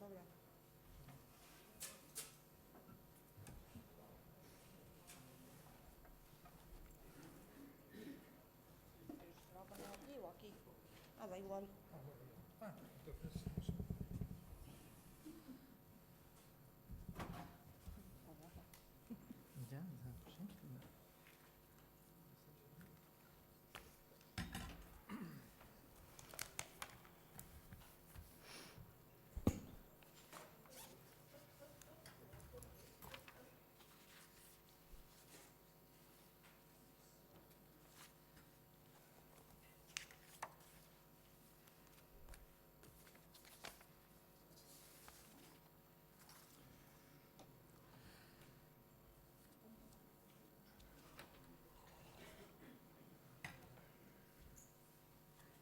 sobra. ¿Se va a poner aquí o aquí? Ah, da igual. Entonces, Ya, sí.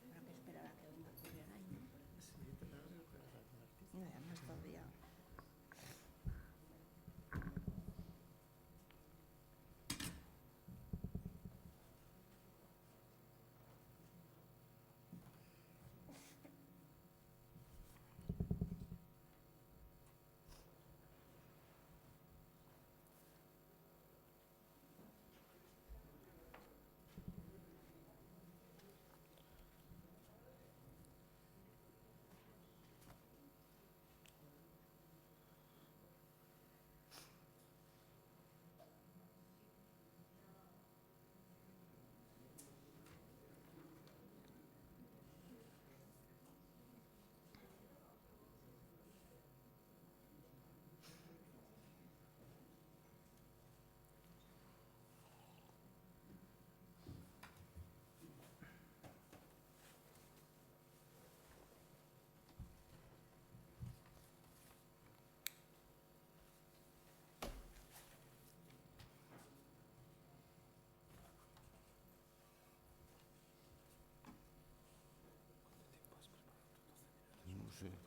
Habrá que esperar a que venga Julián ahí, ¿no? Sí, tendrás que coger a algún artista. Y además todavía.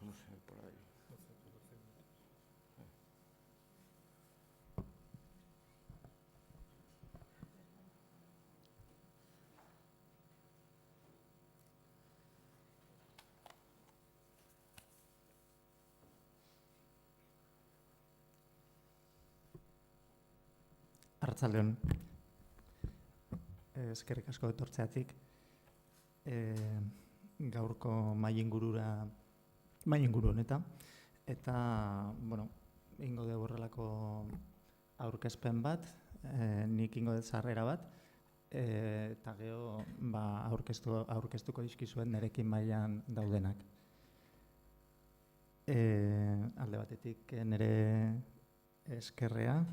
No sé, por ahí. 12 minutos. Arratsaldeon. Eskerrik asko etortzeatik. Gaurko mahai inguru honetan. Eta, bueno, ingo dugu horrelako aurkezpen bat, nik ingo dut sarrera bat, eta gero aurkeztuko dizkizuen nerekin mailan daudenak. Alde batetik nere eskerrea,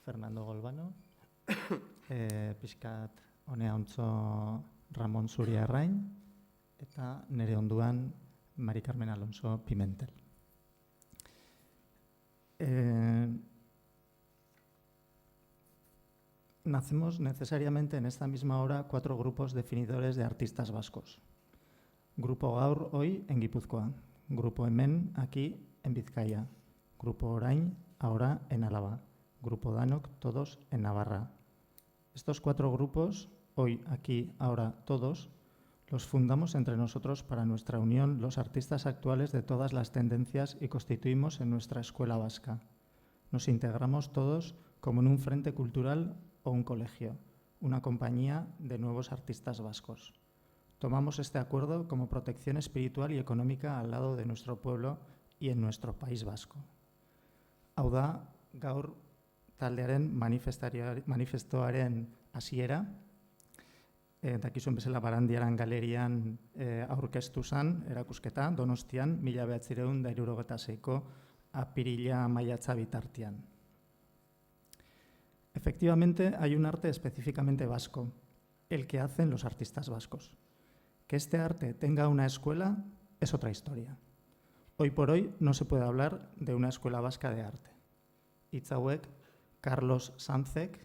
Fernando Golbano, pixkat honea ontzo Ramon Zuriarrain, eta nere onduan Mari Carmen Alonso Pimentel. Nacemos necesariamente en esta misma hora 4 grupos definidores de artistas vascos. Grupo Gaur hoy en Guipúzcoa, Grupo Hemen aquí en Vizcaya, Grupo Orain ahora en Álava, Grupo Danok todos en Navarra. Estos 4 grupos, hoy, aquí, ahora, todos, los fundamos entre nosotros para nuestra unión los artistas actuales de todas las tendencias y constituimos en nuestra escuela vasca. Nos integramos todos como en un frente cultural o un colegio, una compañía de nuevos artistas vascos. Tomamos este acuerdo como protección espiritual y económica al lado de nuestro pueblo y en nuestro país vasco. Hau da, gaur taldearen manifestoaren hasiera, dakizuen bezala Barandiaran galerian aurkeztu zen, erakusketa, Donostian, 1976ko apirila maiatza bitartean. Efectivamente, hay un arte específicamente vasco, el que hacen los artistas vascos. Que este arte tenga una escuela es otra historia. Hoy por hoy no se puede hablar de una escuela vasca de arte. Hitz hauek Carlos Sanzek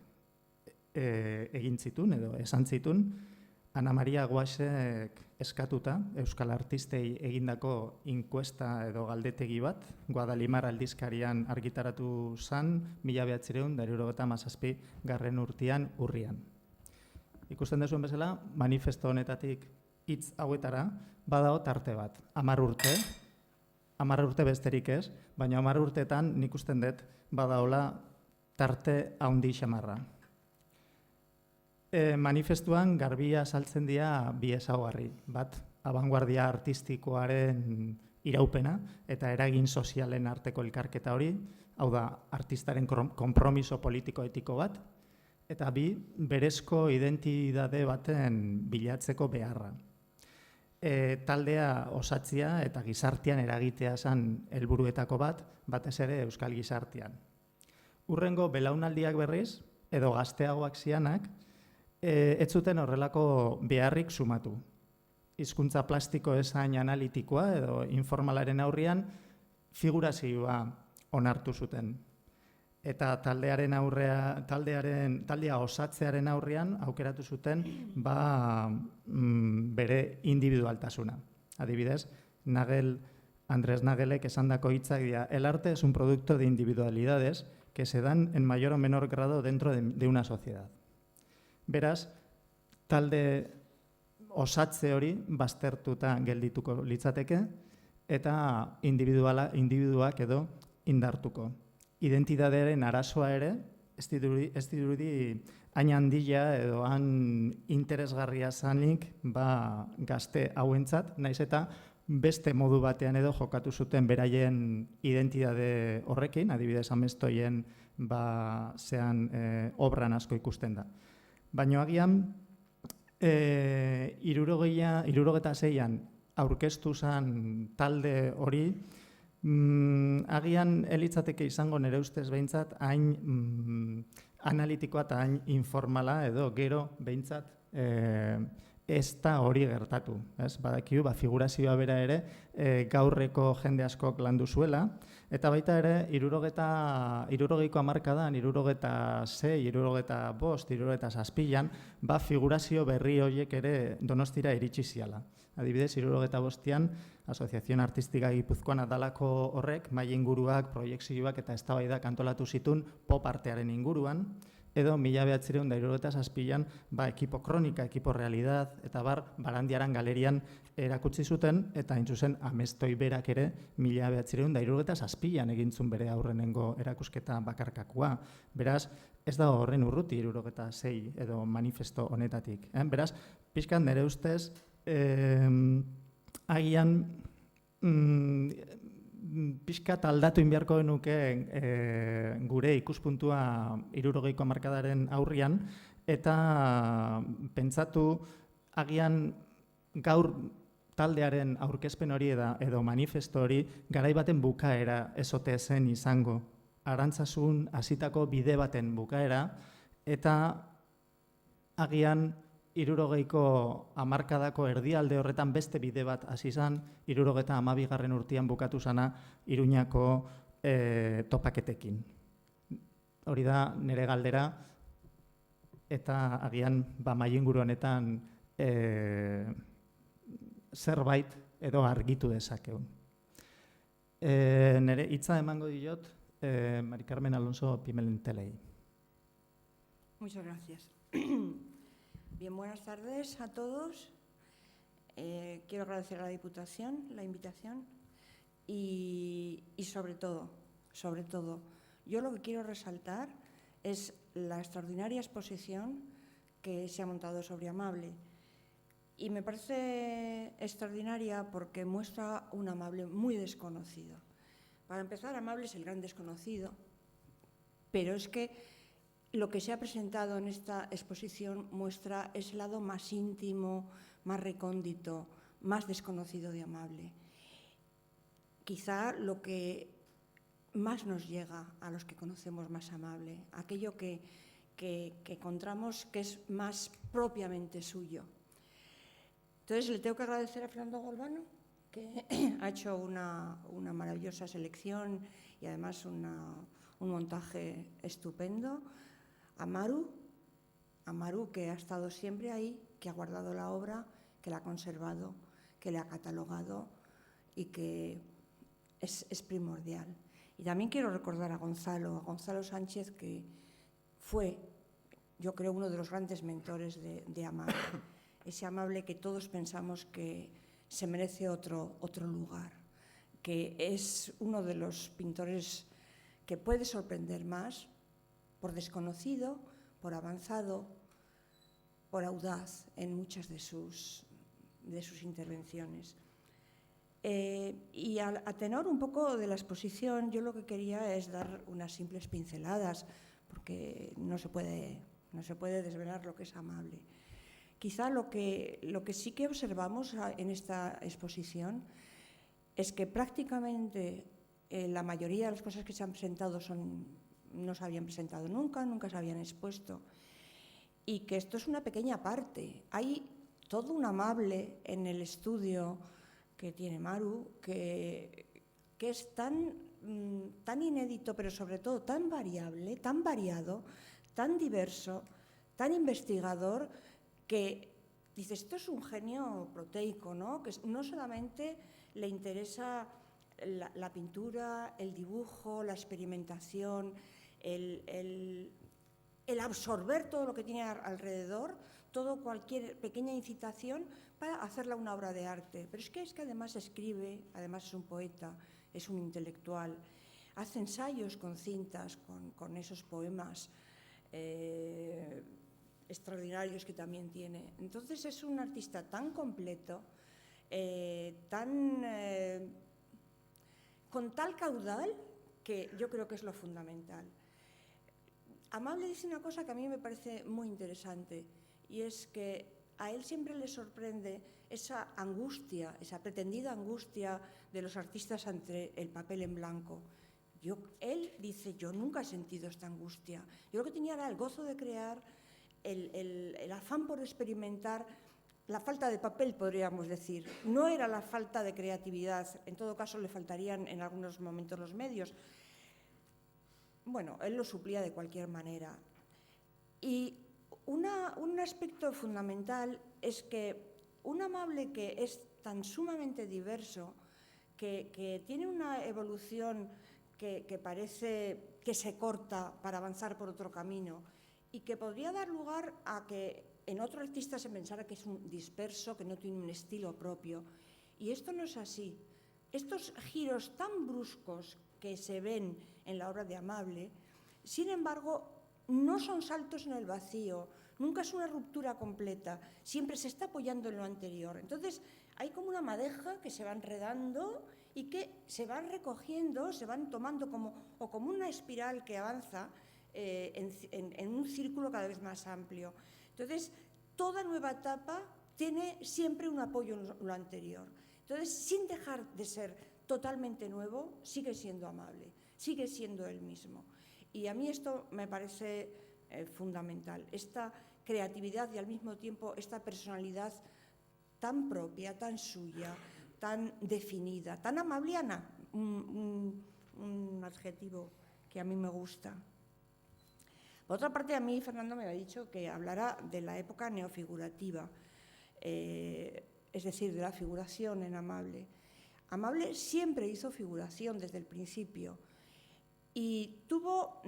egin zituen edo esan zituen Ana Maria Guaxek eskatuta Euskal Artistei egindako inkuesta edo galdetegi bat Guadalimar aldizkarian argitaratu zen 1977 urtean urrian. Ikusten duzuen bezala, manifesto honetatik hitz hauetara badago tarte bat, 10 urte, 10 urte besterik ez, baina 10 urteetan nik usten dut badaola tarte handi xamarra. Manifestuan garbia saltzen dira bi ezaugarri. Bat, abanguardia artistikoaren iraupena eta eragin sozialen arteko elkarketa hori, hau da, artistaren konpromiso politiko-etiko bat, eta bi, berezko identitate baten bilatzeko beharra. Taldea osatzea eta gizartean eragitea zen helburuetako bat, batez ere euskal gizartean. Hurrengo belaunaldiak berriz, edo gazteagoak zianak, ez zuten horrelako beharrik sumatu. Hizkuntza plastiko ezain analitikoa edo informalaren aurrian figurazioa onartu zuten. Eta taldea osatzearen aurrian aukeratu zuten bere individualtasuna. Adibidez, Andrés Nagelek esandako hitzak dira, el arte es un producto de individualidades que se dan en mayor o menor grado dentro de una sociedad. Beraz, talde osatze hori baztertuta geldituko litzateke eta individuak edo indartuko. Identitatearen arazoa ere, ez dirudi hain handia edo hain interesgarria zanik gazte hauentzat, naiz eta beste modu batean edo jokatu zuten beraien identitate horrekin, adibidez amestoien obran asko ikusten da. Baina agian, 76an aurkeztu zen talde hori, agian elitzateke izango nire ustez behintzat hain analitikoa eta hain informala edo gero behintzat ez da hori gertatu. Badakigu, figurazioa bera ere gaurreko jende askok landu zuela, eta baita ere, 60ko hamarkadan, 66, 65, 67an, figurazio berri horiek ere Donostira iritsi ziala. Adibidez, 65an, Asoziazioen Artistika Gipuzkoan adalako horrek, mahai inguruak, proiekzioak eta eztabaidak antolatu zituen pop artearen inguruan, edo 1967an ekipo kronika, ekipo realidad, eta Barandiaran galerian erakutsi zuten, eta hain zuzen amestoi berak ere 1967an egintzun bere aurrenengo erakusketa bakarkakua. Beraz, ez da horren urruti 66 edo manifesto honetatik. Beraz, pixkan nire ustez, agian pixkat aldatu inbiarko genuke gure ikuspuntua 60ko hamarkadaren aurrian, eta pentsatu agian gaur taldearen aurkezpen hori edo manifesto hori garai baten bukaera ezote zen izango. Arantzasun hasitako bide baten bukaera, eta agian 60ko hamarkadako erdialde horretan beste bide bat hasi zen, 62. urtean bukatu zana Iruñako topaketekin. Hori da nire galdera, eta agian mahai inguru honetan zerbait edo argitu dezakegu. Nire hitza emango diot Mari Carmen Alonso Pimentelei. Muchas gracias. Bien, buenas tardes a todos. Quiero agradecer a la Diputación la invitación y sobre todo, yo lo que quiero resaltar es la extraordinaria exposición que se ha montado sobre Amable. Y me parece extraordinaria porque muestra un Amable muy desconocido. Para empezar, Amable es el gran desconocido, pero es que lo que se ha presentado en esta exposición muestra ese lado más íntimo, más recóndito, más desconocido de Amable. Quizá lo que más nos llega a los que conocemos más Amable, aquello que encontramos que es más propiamente suyo. Entonces, le tengo que agradecer a Fernando Galvano, que ha hecho una maravillosa selección y además un montaje estupendo. A Maru, que ha estado siempre ahí, que ha guardado la obra, que la ha conservado, que la ha catalogado y que es primordial. Y también quiero recordar a Gonzalo Sánchez, que fue, yo creo, uno de los grandes mentores de Amable. Ese Amable que todos pensamos que se merece otro lugar. que es uno de los pintores que puede sorprender más por desconocido, por avanzado, por audaz en muchas de sus intervenciones. Y a tenor un poco de la exposición, yo lo que quería es dar unas simples pinceladas, porque no se puede desvelar lo que es Amable. Quizá lo que sí que observamos en esta exposición es que prácticamente la mayoría de las cosas que se han presentado no se habían presentado nunca se habían expuesto, y que esto es una pequeña parte. Hay todo un Amable en el estudio que tiene Maru, que es tan inédito, pero sobre todo tan variable, tan variado, tan diverso, tan investigador, que dices, esto es un genio proteico, ¿no? Que no solamente le interesa la pintura, el dibujo, la experimentación, el absorber todo lo que tiene alrededor, cualquier pequeña incitación para hacerla una obra de arte. Pero es que además escribe, además es un poeta, es un intelectual, hace ensayos con cintas, con esos poemas extraordinarios que también tiene. Entonces es un artista tan completo, con tal caudal, que yo creo que es lo fundamental. Amable dice una cosa que a mí me parece muy interesante, y es que a él siempre le sorprende esa angustia, esa pretendida angustia de los artistas ante el papel en blanco. Él dice, yo nunca he sentido esta angustia. Yo lo que tenía era el gozo de crear, el afán por experimentar, la falta de papel, podríamos decir. No era la falta de creatividad, en todo caso le faltarían en algunos momentos los medios. Bueno, él lo suplía de cualquier manera. Y un aspecto fundamental es que un Amable que es tan sumamente diverso, que tiene una evolución que parece que se corta para avanzar por otro camino, y que podría dar lugar a que en otro artista se pensara que es un disperso, que no tiene un estilo propio. Y esto no es así. Estos giros tan bruscos que se ven en la obra de Amable, sin embargo, no son saltos en el vacío, nunca es una ruptura completa, siempre se está apoyando en lo anterior. Entonces, hay como una madeja que se va enredando y que se van recogiendo, se van tomando como una espiral que avanza en un círculo cada vez más amplio. Entonces, toda nueva etapa tiene siempre un apoyo en lo anterior. Entonces, sin dejar de ser totalmente nuevo, sigue siendo Amable, sigue siendo él mismo. Y a mí esto me parece fundamental, esta creatividad y al mismo tiempo esta personalidad tan propia, tan suya, tan definida, tan amabliana, un adjetivo que a mí me gusta. Por otra parte, a mí Fernando me había dicho que hablara de la época neofigurativa, es decir, de la figuración en Amable. Amable siempre hizo figuración desde el principio y tuvo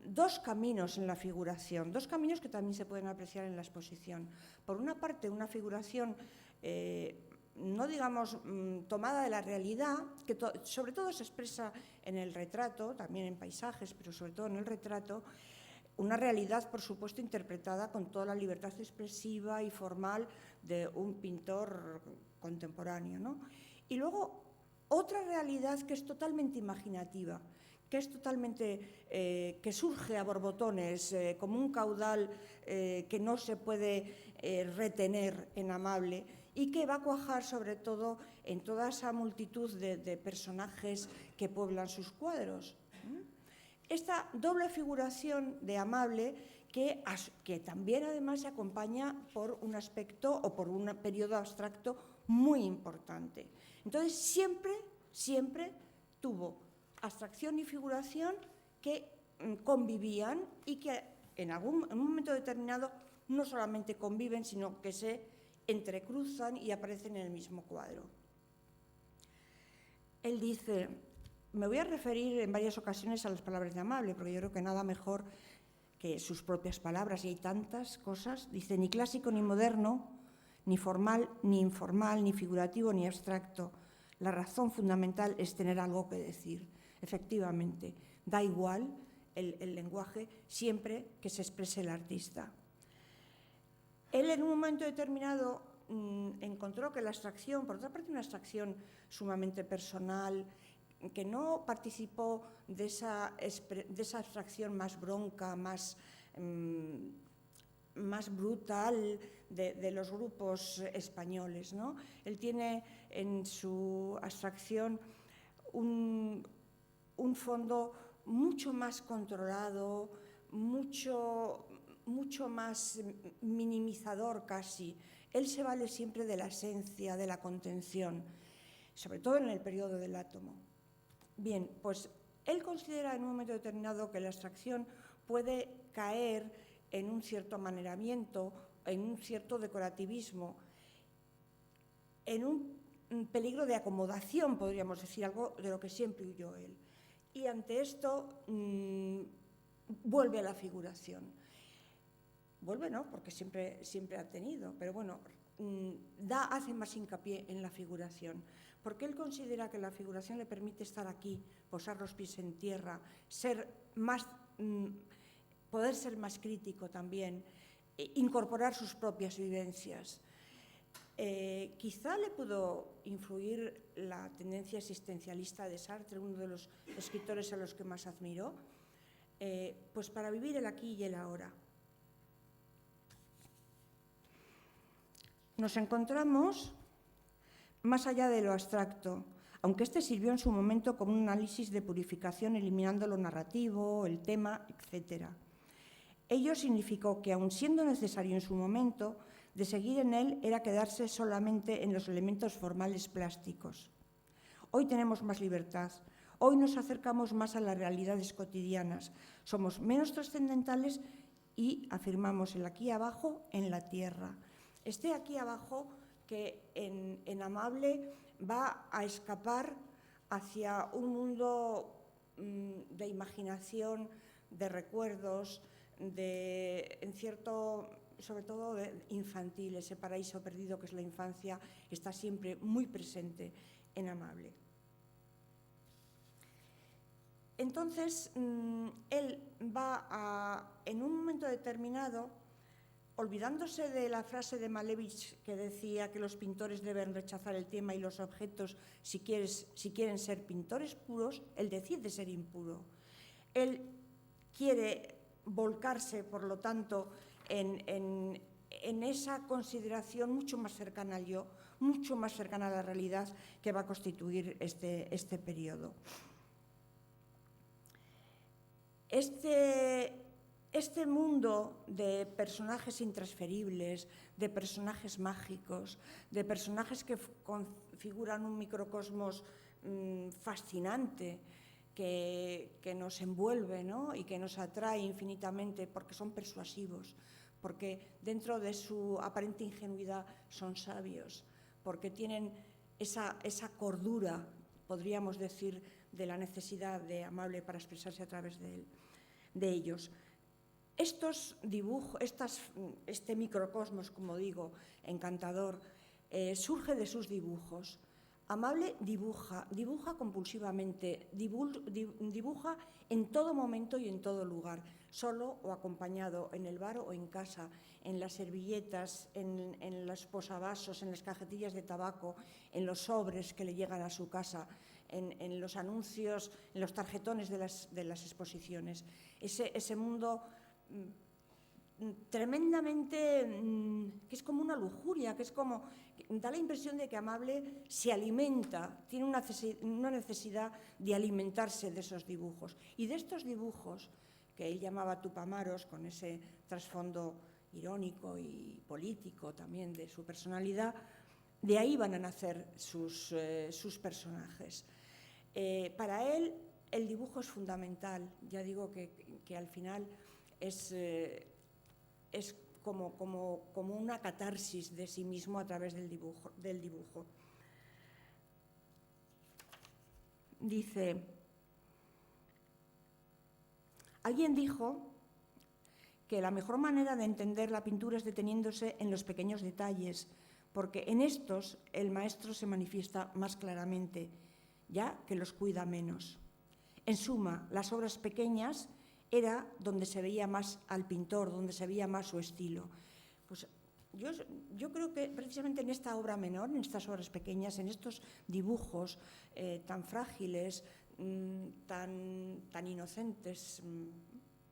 dos caminos en la figuración, dos caminos que también se pueden apreciar en la exposición. Por una parte, una figuración no digamos tomada de la realidad, que sobre todo se expresa en el retrato, también en paisajes, pero sobre todo en el retrato, una realidad, por supuesto, interpretada con toda la libertad expresiva y formal de un pintor contemporáneo, ¿no? Y luego otra realidad que es totalmente imaginativa, que es totalmente, que surge a borbotones, como un caudal que no se puede retener en Amable y que va a cuajar sobre todo en toda esa multitud de personajes que pueblan sus cuadros. Esta doble figuración de Amable que también además se acompaña por un aspecto o por un periodo abstracto muy importante. Entonces siempre tuvo abstracción y figuración que convivían y que en un momento determinado no solamente conviven, sino que se entrecruzan y aparecen en el mismo cuadro. Él dice, me voy a referir en varias ocasiones a las palabras de Amable, porque yo creo que nada mejor que sus propias palabras, y hay tantas cosas. Dice, ni clásico ni moderno, ni formal ni informal, ni figurativo ni abstracto. la razón fundamental es tener algo que decir. Efectivamente, da igual el lenguaje siempre que se exprese el artista. Él en un momento determinado encontró que la abstracción, por otra parte una abstracción sumamente personal, que no participó de esa abstracción más bronca, más brutal de los grupos españoles, ¿no? Él tiene en su abstracción un fondo mucho más controlado, mucho más minimizador casi. Él se vale siempre de la esencia, de la contención, sobre todo en el periodo del átomo. Bien, pues él considera en un momento determinado que la abstracción puede caer en un cierto amaneramiento, en un cierto decorativismo, en un peligro de acomodación, podríamos decir, algo de lo que siempre huyó él. Y ante esto vuelve a la figuración. Vuelve, ¿no?, porque siempre ha tenido, pero bueno, hace más hincapié en la figuración, porque él considera que la figuración le permite estar aquí, posar los pies en tierra, poder ser más crítico también, incorporar sus propias vivencias. Quizá le pudo influir la tendencia existencialista de Sartre, uno de los escritores a los que más admiró, pues para vivir el aquí y el ahora. Nos encontramos más allá de lo abstracto, aunque este sirvió en su momento como un análisis de purificación, eliminando lo narrativo, el tema, etc. Ello significó que, aun siendo necesario en su momento, de seguir en él era quedarse solamente en los elementos formales plásticos. Hoy tenemos más libertad, hoy nos acercamos más a las realidades cotidianas, somos menos trascendentales y afirmamos el aquí abajo en la tierra. Este aquí abajo que en Amable va a escapar hacia un mundo de imaginación, de recuerdos, sobre todo infantil, ese paraíso perdido que es la infancia, está siempre muy presente en Amable. Entonces, él va en un momento determinado, olvidándose de la frase de Malevich que decía que los pintores deben rechazar el tema y los objetos si quieren ser pintores puros, él decide ser impuro. Él quiere volcarse, por lo tanto, en esa consideración mucho más cercana al yo, mucho más cercana a la realidad que va a constituir este periodo. Este mundo de personajes intransferibles, de personajes mágicos, de personajes que configuran un microcosmos fascinante, que nos envuelve, ¿no?, y que nos atrae infinitamente porque son persuasivos, porque dentro de su aparente ingenuidad son sabios, porque tienen esa cordura, podríamos decir, de la necesidad de Amable para expresarse a través de ellos. Estos dibujos, este microcosmos, como digo, encantador, surge de sus dibujos. Amable dibuja compulsivamente, dibuja en todo momento y en todo lugar, solo o acompañado, en el bar o en casa, en las servilletas, en los posavasos, en las cajetillas de tabaco, en los sobres que le llegan a su casa, en los anuncios, en los tarjetones de las exposiciones. Ese mundo tremendamente, que es como una lujuria, que da la impresión de que Amable se alimenta, tiene una necesidad de alimentarse de esos dibujos. Y de estos dibujos, que él llamaba tupamaros, con ese trasfondo irónico y político también de su personalidad, de ahí van a nacer sus personajes. Para él, el dibujo es fundamental. Ya digo que al final es como una catarsis de sí mismo a través del dibujo. Dice, alguien dijo que la mejor manera de entender la pintura es deteniéndose en los pequeños detalles, porque en estos el maestro se manifiesta más claramente, ya que los cuida menos. En suma, las obras pequeñas era donde se veía más al pintor, donde se veía más su estilo. Pues yo creo que precisamente en esta obra menor, en estas obras pequeñas, en estos dibujos tan frágiles, tan inocentes,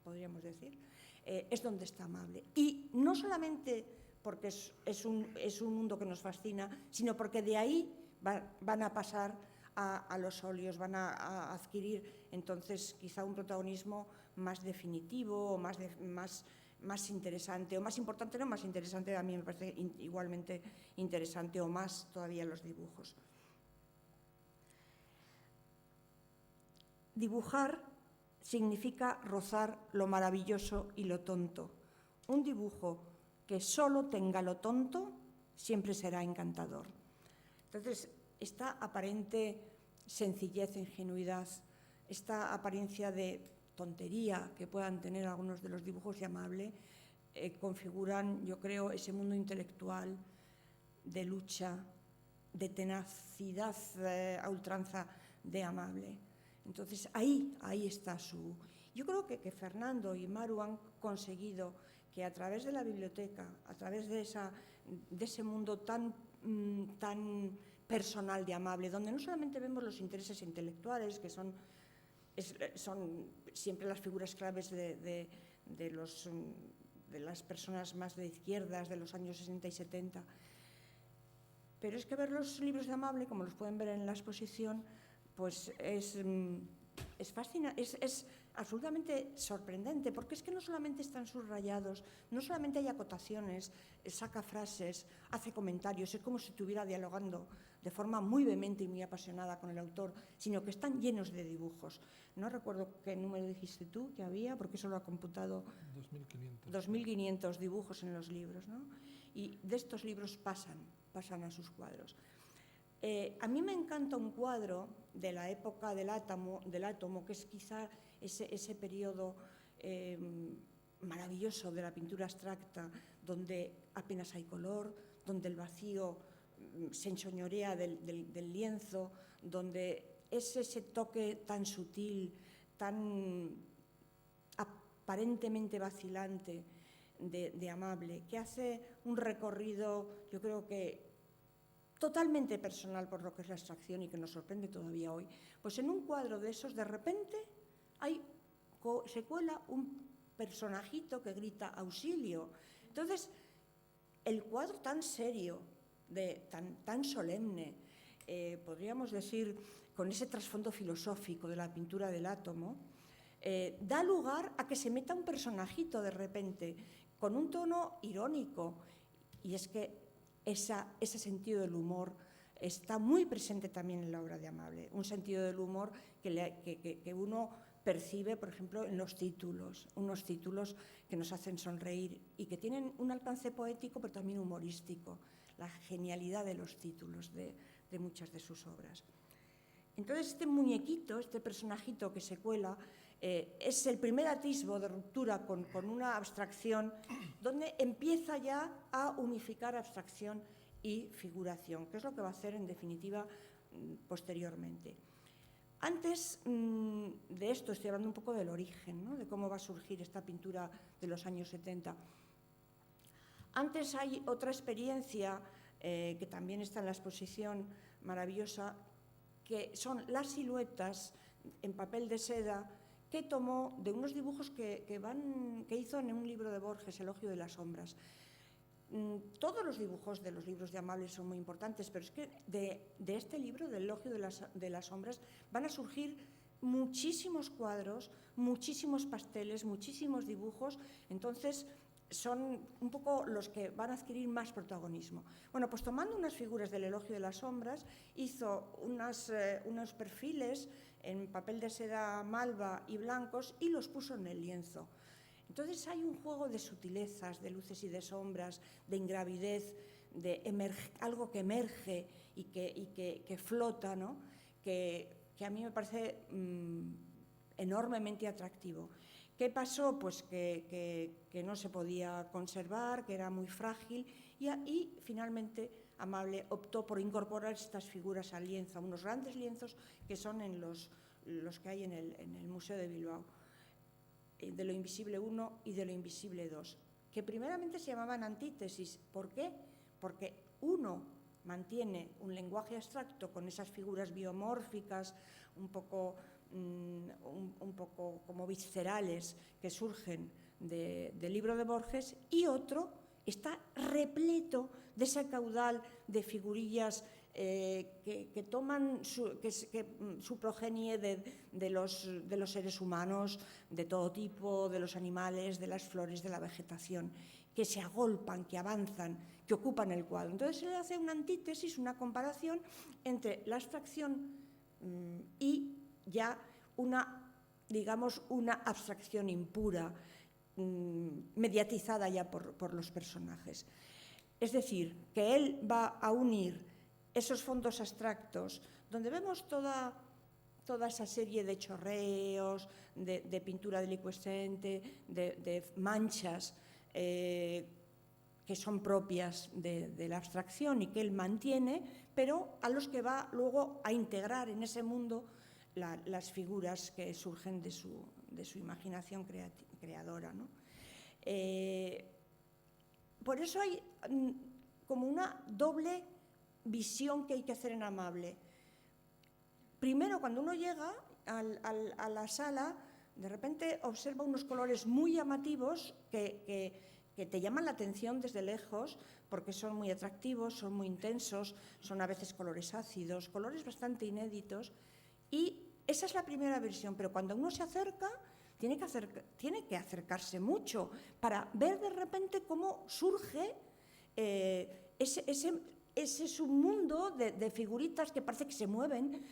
podríamos decir, es donde está Amable. Y no solamente porque es un mundo que nos fascina, sino porque de ahí van a pasar a los óleos, van a adquirir entonces quizá un protagonismo más definitivo o más interesante, o más importante, no más interesante, a mí me parece igualmente interesante, o más todavía los dibujos. Dibujar significa rozar lo maravilloso y lo tonto. Un dibujo que solo tenga lo tonto siempre será encantador. Entonces, esta aparente sencillez e ingenuidad, esta apariencia de tontería que puedan tener algunos de los dibujos de Amable, configuran, yo creo, ese mundo intelectual de lucha, de tenacidad a ultranza de Amable. Entonces, ahí está su... Yo creo que Fernando y Maru han conseguido que a través de la biblioteca, a través de ese mundo tan personal de Amable, donde no solamente vemos los intereses intelectuales, que son siempre las figuras claves de las personas más de izquierdas de los años 60 y 70, pero es que ver los libros de Amable, como los pueden ver en la exposición, pues es fascinante, es absolutamente sorprendente, porque es que no solamente están subrayados, no solamente hay acotaciones, saca frases, hace comentarios, es como si estuviera dialogando de forma muy vehemente y muy apasionada con el autor, sino que están llenos de dibujos. No recuerdo qué número dijiste tú que había, porque eso lo ha computado. 2.500. 2.500 dibujos en los libros, ¿no? Y de estos libros pasan a sus cuadros. A mí me encanta un cuadro de la época del átomo, que es quizá ese periodo maravilloso de la pintura abstracta, donde apenas hay color, donde el vacío se enseñorea del lienzo, donde es ese toque tan sutil, tan aparentemente vacilante de Amable, que hace un recorrido, yo creo que totalmente personal por lo que es la abstracción y que nos sorprende todavía hoy. Pues en un cuadro de esos, de repente, se cuela un personajito que grita auxilio. Entonces, el cuadro tan serio, tan solemne, podríamos decir, con ese trasfondo filosófico de la pintura del átomo, da lugar a que se meta un personajito de repente, con un tono irónico, y es que ese sentido del humor está muy presente también en la obra de Amable, un sentido del humor que uno percibe, por ejemplo, en los títulos, unos títulos que nos hacen sonreír y que tienen un alcance poético, pero también humorístico, la genialidad de los títulos de muchas de sus obras. Entonces, este muñequito, este personajito que se cuela, es el primer atisbo de ruptura con una abstracción donde empieza ya a unificar abstracción y figuración, que es lo que va a hacer en definitiva posteriormente. Antes de esto, estoy hablando un poco del origen, ¿no? De cómo va a surgir esta pintura de los años 70. Antes hay otra experiencia que también está en la exposición maravillosa, que son las siluetas en papel de seda que tomó de unos dibujos que hizo en un libro de Borges, Elogio de las sombras. Todos los dibujos de los libros de Amable son muy importantes, pero es que de este libro, del Elogio de las sombras, van a surgir muchísimos cuadros, muchísimos pasteles, muchísimos dibujos. Entonces, son un poco los que van a adquirir más protagonismo. Bueno, pues tomando unas figuras del Elogio de las sombras, hizo unos perfiles en papel de seda malva y blancos y los puso en el lienzo. Entonces hay un juego de sutilezas, de luces y de sombras, de ingravidez, de algo que emerge y que flota, ¿no? que a mí me parece enormemente atractivo. ¿Qué pasó? Pues que no se podía conservar, que era muy frágil y finalmente Amable optó por incorporar estas figuras al lienzo, unos grandes lienzos que son en los que hay en el Museo de Bilbao, de lo invisible 1 y de lo invisible 2, que primeramente se llamaban antítesis. ¿Por qué? Porque uno mantiene un lenguaje abstracto con esas figuras biomórficas, un poco como viscerales que surgen del libro de Borges, y otro está repleto de ese caudal de figurillas que toman su progenie de los seres humanos de todo tipo, de los animales, de las flores, de la vegetación, que se agolpan, que avanzan, que ocupan el cuadro. Entonces se le hace una antítesis, una comparación entre la abstracción y ya digamos, una abstracción impura, mediatizada ya por los personajes. Es decir, que él va a unir esos fondos abstractos, donde vemos toda esa serie de chorreos, de pintura delicuescente, de manchas que son propias de la abstracción y que él mantiene, pero a los que va luego a integrar en ese mundo las figuras que surgen de su imaginación creadora, ¿no? Por eso hay como una doble visión que hay que hacer en Amable. Primero, cuando uno llega a la sala, de repente observa unos colores muy llamativos que te llaman la atención desde lejos, porque son muy atractivos, son muy intensos, son a veces colores ácidos, colores bastante inéditos, y esa es la primera versión. Pero cuando uno se acerca, tiene que acercarse mucho para ver de repente cómo surge ese submundo de figuritas que parece que se mueven.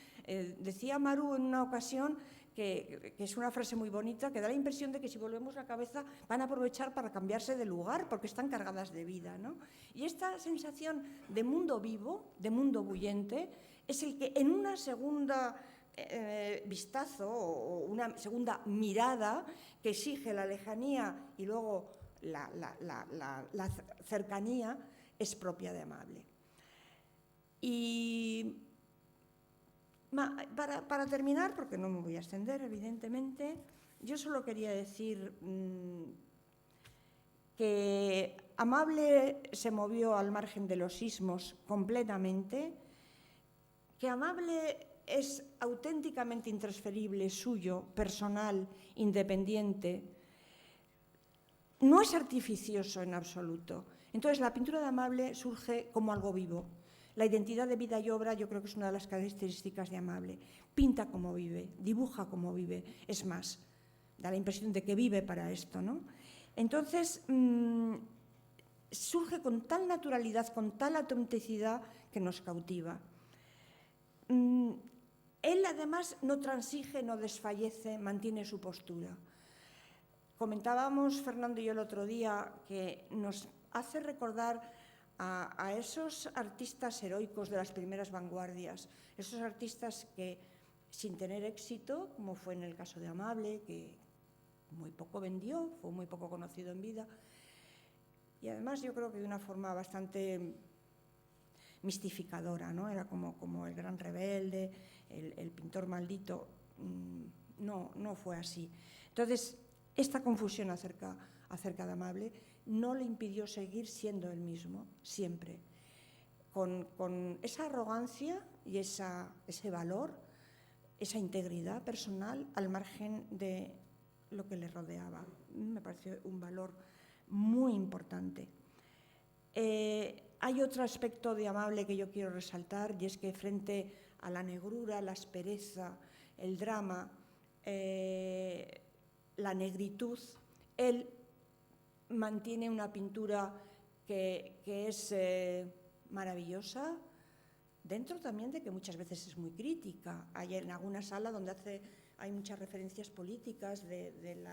Decía Maru en una ocasión que es una frase muy bonita, que da la impresión de que si volvemos la cabeza van a aprovechar para cambiarse de lugar porque están cargadas de vida, ¿no? Y esta sensación de mundo vivo, de mundo bullente, es el que en una segunda vistazo o una segunda mirada que exige la lejanía y luego la cercanía, es propia de Amable. Y para terminar, porque no me voy a extender evidentemente, yo solo quería decir que Amable se movió al margen de los ismos completamente, que Amable es auténticamente intransferible, suyo, personal, independiente. No es artificioso en absoluto. Entonces, la pintura de Amable surge como algo vivo. La identidad de vida y obra yo creo que es una de las características de Amable. Pinta como vive, dibuja como vive. Es más, da la impresión de que vive para esto, ¿no? Entonces, surge con tal naturalidad, con tal autenticidad que nos cautiva. Él, además, no transige, no desfallece, mantiene su postura. Comentábamos, Fernando y yo, el otro día, que nos hace recordar a esos artistas heroicos de las primeras vanguardias, esos artistas que, sin tener éxito, como fue en el caso de Amable, que muy poco vendió, fue muy poco conocido en vida, y además yo creo que de una forma bastante mistificadora, ¿no? Era como el gran rebelde, el pintor maldito. No fue así. Entonces, esta confusión acerca de Amable no le impidió seguir siendo él mismo, siempre, con esa arrogancia y ese valor, esa integridad personal al margen de lo que le rodeaba. Me pareció un valor muy importante. Hay otro aspecto de Amable que yo quiero resaltar, y es que frente a la negrura, la aspereza, el drama, la negritud, él mantiene una pintura que es maravillosa, dentro también de que muchas veces es muy crítica. Hay en alguna sala donde hay muchas referencias políticas del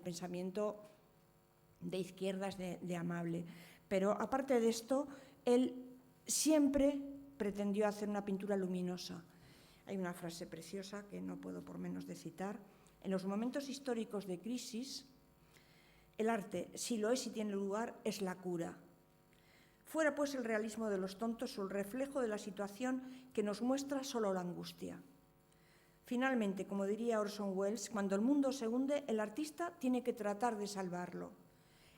pensamiento de izquierdas de Amable. Pero aparte de esto, él siempre pretendió hacer una pintura luminosa. Hay una frase preciosa que no puedo por menos de citar. En los momentos históricos de crisis, el arte, si lo es y tiene lugar, es la cura. Fuera pues el realismo de los tontos o el reflejo de la situación que nos muestra solo la angustia. Finalmente, como diría Orson Welles, cuando el mundo se hunde, el artista tiene que tratar de salvarlo.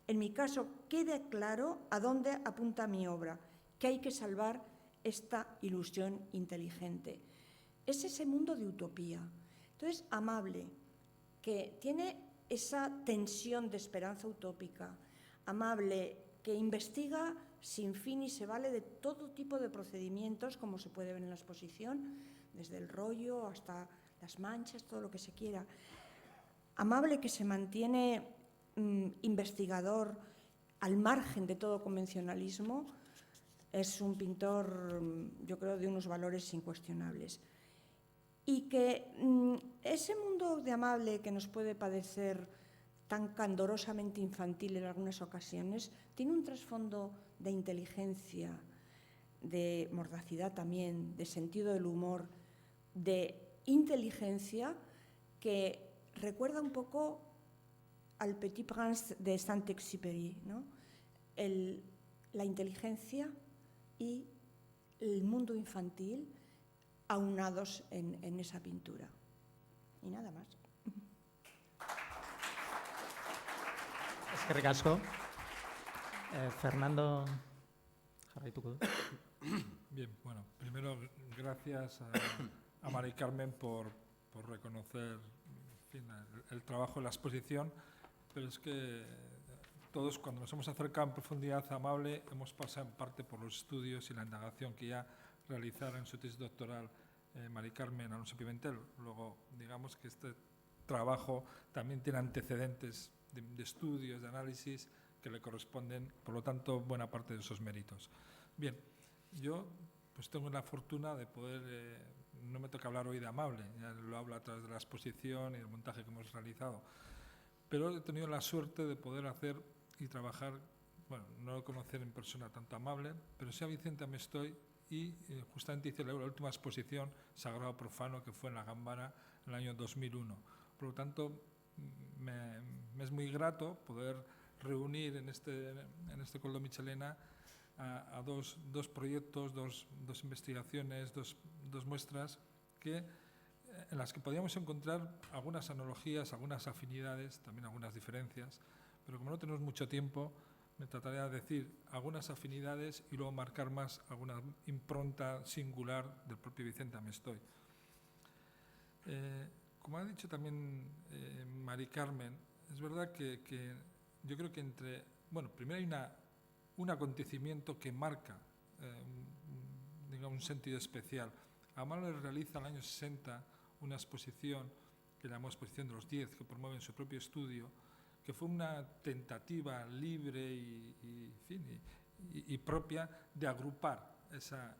En mi caso, queda claro a dónde apunta mi obra, que hay que salvar esta ilusión inteligente. Es ese mundo de utopía. Entonces, Amable, que tiene esa tensión de esperanza utópica, Amable, que investiga sin fin y se vale de todo tipo de procedimientos, como se puede ver en la exposición, desde el rollo hasta las manchas, todo lo que se quiera. Amable, que se mantiene investigador al margen de todo convencionalismo, es un pintor, yo creo, de unos valores incuestionables. Y que ese mundo de Amable que nos puede parecer tan candorosamente infantil en algunas ocasiones, tiene un trasfondo de inteligencia, de mordacidad también, de sentido del humor, de inteligencia que recuerda un poco al Petit Prince de Saint-Exupéry, ¿no? La inteligencia y el mundo infantil aunados en esa pintura. Y nada más. Eskerrik asko. Fernando, jarraituko du. Bien, bueno, primero gracias a Mari Carmen por reconocer, en fin, el trabajo de la exposición, pero es que todos cuando nos hemos acercado en profundidad a Amable hemos pasado en parte por los estudios y la indagación que ya realizara en su tesis doctoral Mari Carmen Alonso Pimentel. Luego, digamos que este trabajo también tiene antecedentes de estudios, de análisis que le corresponden, por lo tanto, buena parte de esos méritos. Bien, yo pues tengo la fortuna de poder, no me toca hablar hoy de Amable, ya lo hablo a través de la exposición y el montaje que hemos realizado, pero he tenido la suerte de poder hacer y trabajar, bueno, no lo conocer en persona tanto a Amable, pero sí a Vicente Amestoy y justamente hice la última exposición Sagrado Profano que fue en la Gambara en el año 2001. Por lo tanto, me es muy grato poder reunir en este Coldo Michelena a dos proyectos, dos investigaciones, dos muestras en las que podíamos encontrar algunas analogías, algunas afinidades, también algunas diferencias, pero como no tenemos mucho tiempo, me trataré de decir algunas afinidades y luego marcar más alguna impronta singular del propio Vicente Amestoy. Como ha dicho también Mari Carmen, es verdad que yo creo que primero hay un acontecimiento que marca digamos, un sentido especial. Amable realiza en el año 60 una exposición que llamó Exposición de los 10, que promueve en su propio estudio, que fue una tentativa libre y propia de agrupar esa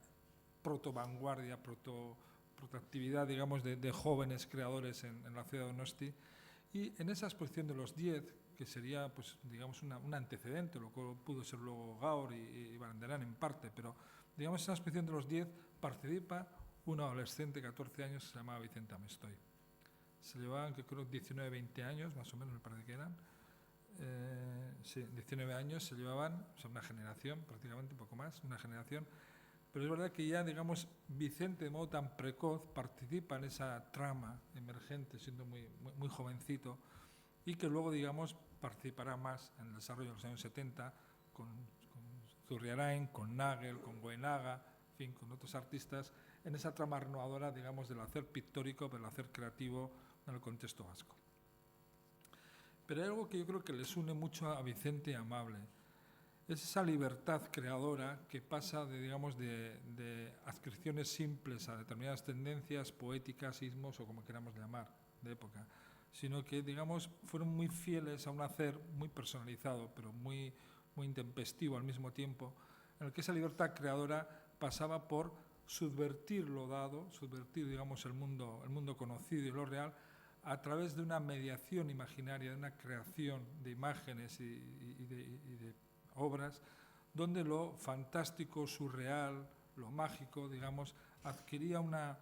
proto-vanguardia, protoactividad, digamos, de jóvenes creadores en la ciudad de Donosti. Y en esa exposición de los 10, que sería, pues, digamos, un antecedente, lo que pudo ser luego Gaur y Barandiarán en parte, pero, digamos, en esa exposición de los 10 participa un adolescente de 14 años que se llamaba Vicente Amestoy. Se llevaban, que creo, 19, 20 años, más o menos, me parece que eran. Sí, 19 años se llevaban, o sea, una generación, prácticamente un poco más, una generación. Pero es verdad que ya, digamos, Vicente, de modo tan precoz, participa en esa trama emergente, siendo muy jovencito, y que luego, digamos, participará más en el desarrollo de los años 70 con Zurriarain, con Nagel, con Goenaga, en fin, con otros artistas, en esa trama renovadora, digamos, del hacer pictórico, del hacer creativo en el contexto vasco. Pero hay algo que yo creo que les une mucho a Vicente y a Amable. Es esa libertad creadora que pasa de adscripciones simples a determinadas tendencias poéticas, ismos o como queramos llamar, de época, sino que, digamos, fueron muy fieles a un hacer muy personalizado, pero muy intempestivo al mismo tiempo, en el que esa libertad creadora pasaba por subvertir lo dado, subvertir, digamos, el mundo conocido y lo real, a través de una mediación imaginaria, de una creación de imágenes y de obras, donde lo fantástico, surreal, lo mágico, digamos, adquiría una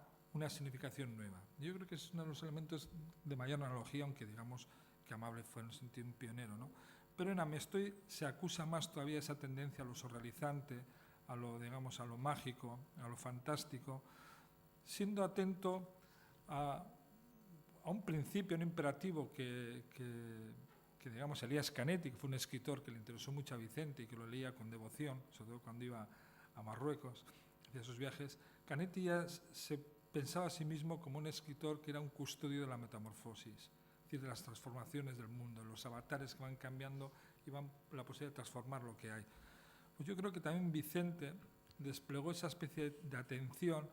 significación nueva. Yo creo que es uno de los elementos de mayor analogía, aunque digamos que Amable fue en el sentido un pionero, ¿no? pero en Amestoy se acusa más todavía esa tendencia a lo surrealizante, a lo, digamos, a lo mágico, a lo fantástico, siendo atento a un principio, un imperativo que digamos, Elías Canetti, que fue un escritor que le interesó mucho a Vicente y que lo leía con devoción, sobre todo cuando iba a Marruecos, hacía esos viajes. Canetti ya se pensaba a sí mismo como un escritor que era un custodio de la metamorfosis, es decir, de las transformaciones del mundo, los avatares que van cambiando y van la posibilidad de transformar lo que hay. Pues yo creo que también Vicente desplegó esa especie de atención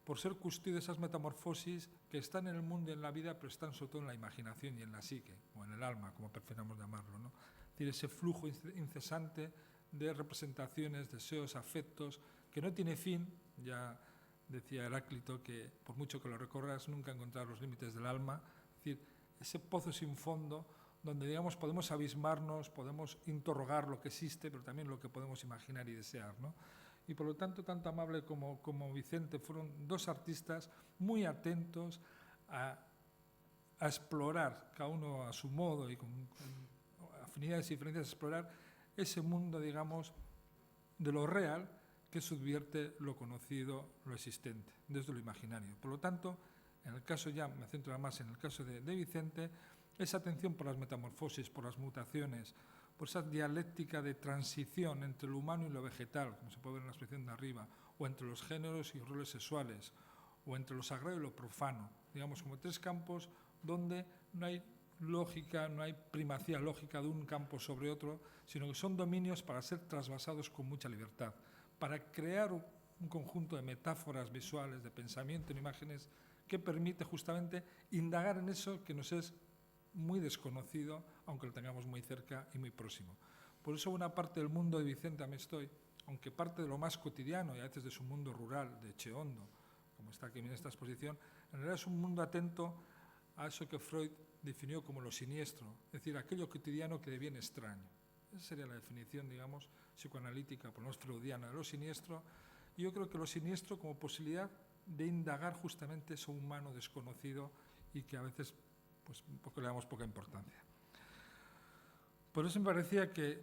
por ser custodio de esas metamorfosis que están en el mundo y en la vida, pero están sobre todo en la imaginación y en la psique, o en el alma, como prefiramos llamarlo, ¿no? Es decir, ese flujo incesante de representaciones, deseos, afectos, que no tiene fin. Ya decía Heráclito que por mucho que lo recorras nunca encontrar los límites del alma, es decir, ese pozo sin fondo donde, digamos, podemos abismarnos, podemos interrogar lo que existe, pero también lo que podemos imaginar y desear, ¿no? Y por lo tanto, tanto Amable como Vicente fueron dos artistas muy atentos a explorar, cada uno a su modo y con afinidades y diferencias, a explorar ese mundo, digamos, de lo real que subvierte lo conocido, lo existente, desde lo imaginario. Por lo tanto, en el caso, ya me centro más en el caso de Vicente, esa atención por las metamorfosis, por las mutaciones, por esa dialéctica de transición entre lo humano y lo vegetal, como se puede ver en la expresión de arriba, o entre los géneros y roles sexuales, o entre lo sagrado y lo profano, digamos, como tres campos donde no hay lógica, no hay primacía lógica de un campo sobre otro, sino que son dominios para ser trasvasados con mucha libertad, para crear un conjunto de metáforas visuales, de pensamiento, en imágenes, que permite justamente indagar en eso que nos es muy desconocido, aunque lo tengamos muy cerca y muy próximo. Por eso una parte del mundo de Vicente Amestoy, aunque parte de lo más cotidiano y a veces de su mundo rural, de Echeondo, como está aquí en esta exposición, en realidad es un mundo atento a eso que Freud definió como lo siniestro, es decir, aquello cotidiano que deviene extraño. Esa sería la definición, digamos, psicoanalítica, por lo menos freudiana, de lo siniestro. Y yo creo que lo siniestro como posibilidad de indagar justamente eso humano desconocido y que a veces pues le damos poca importancia. Por eso me parecía que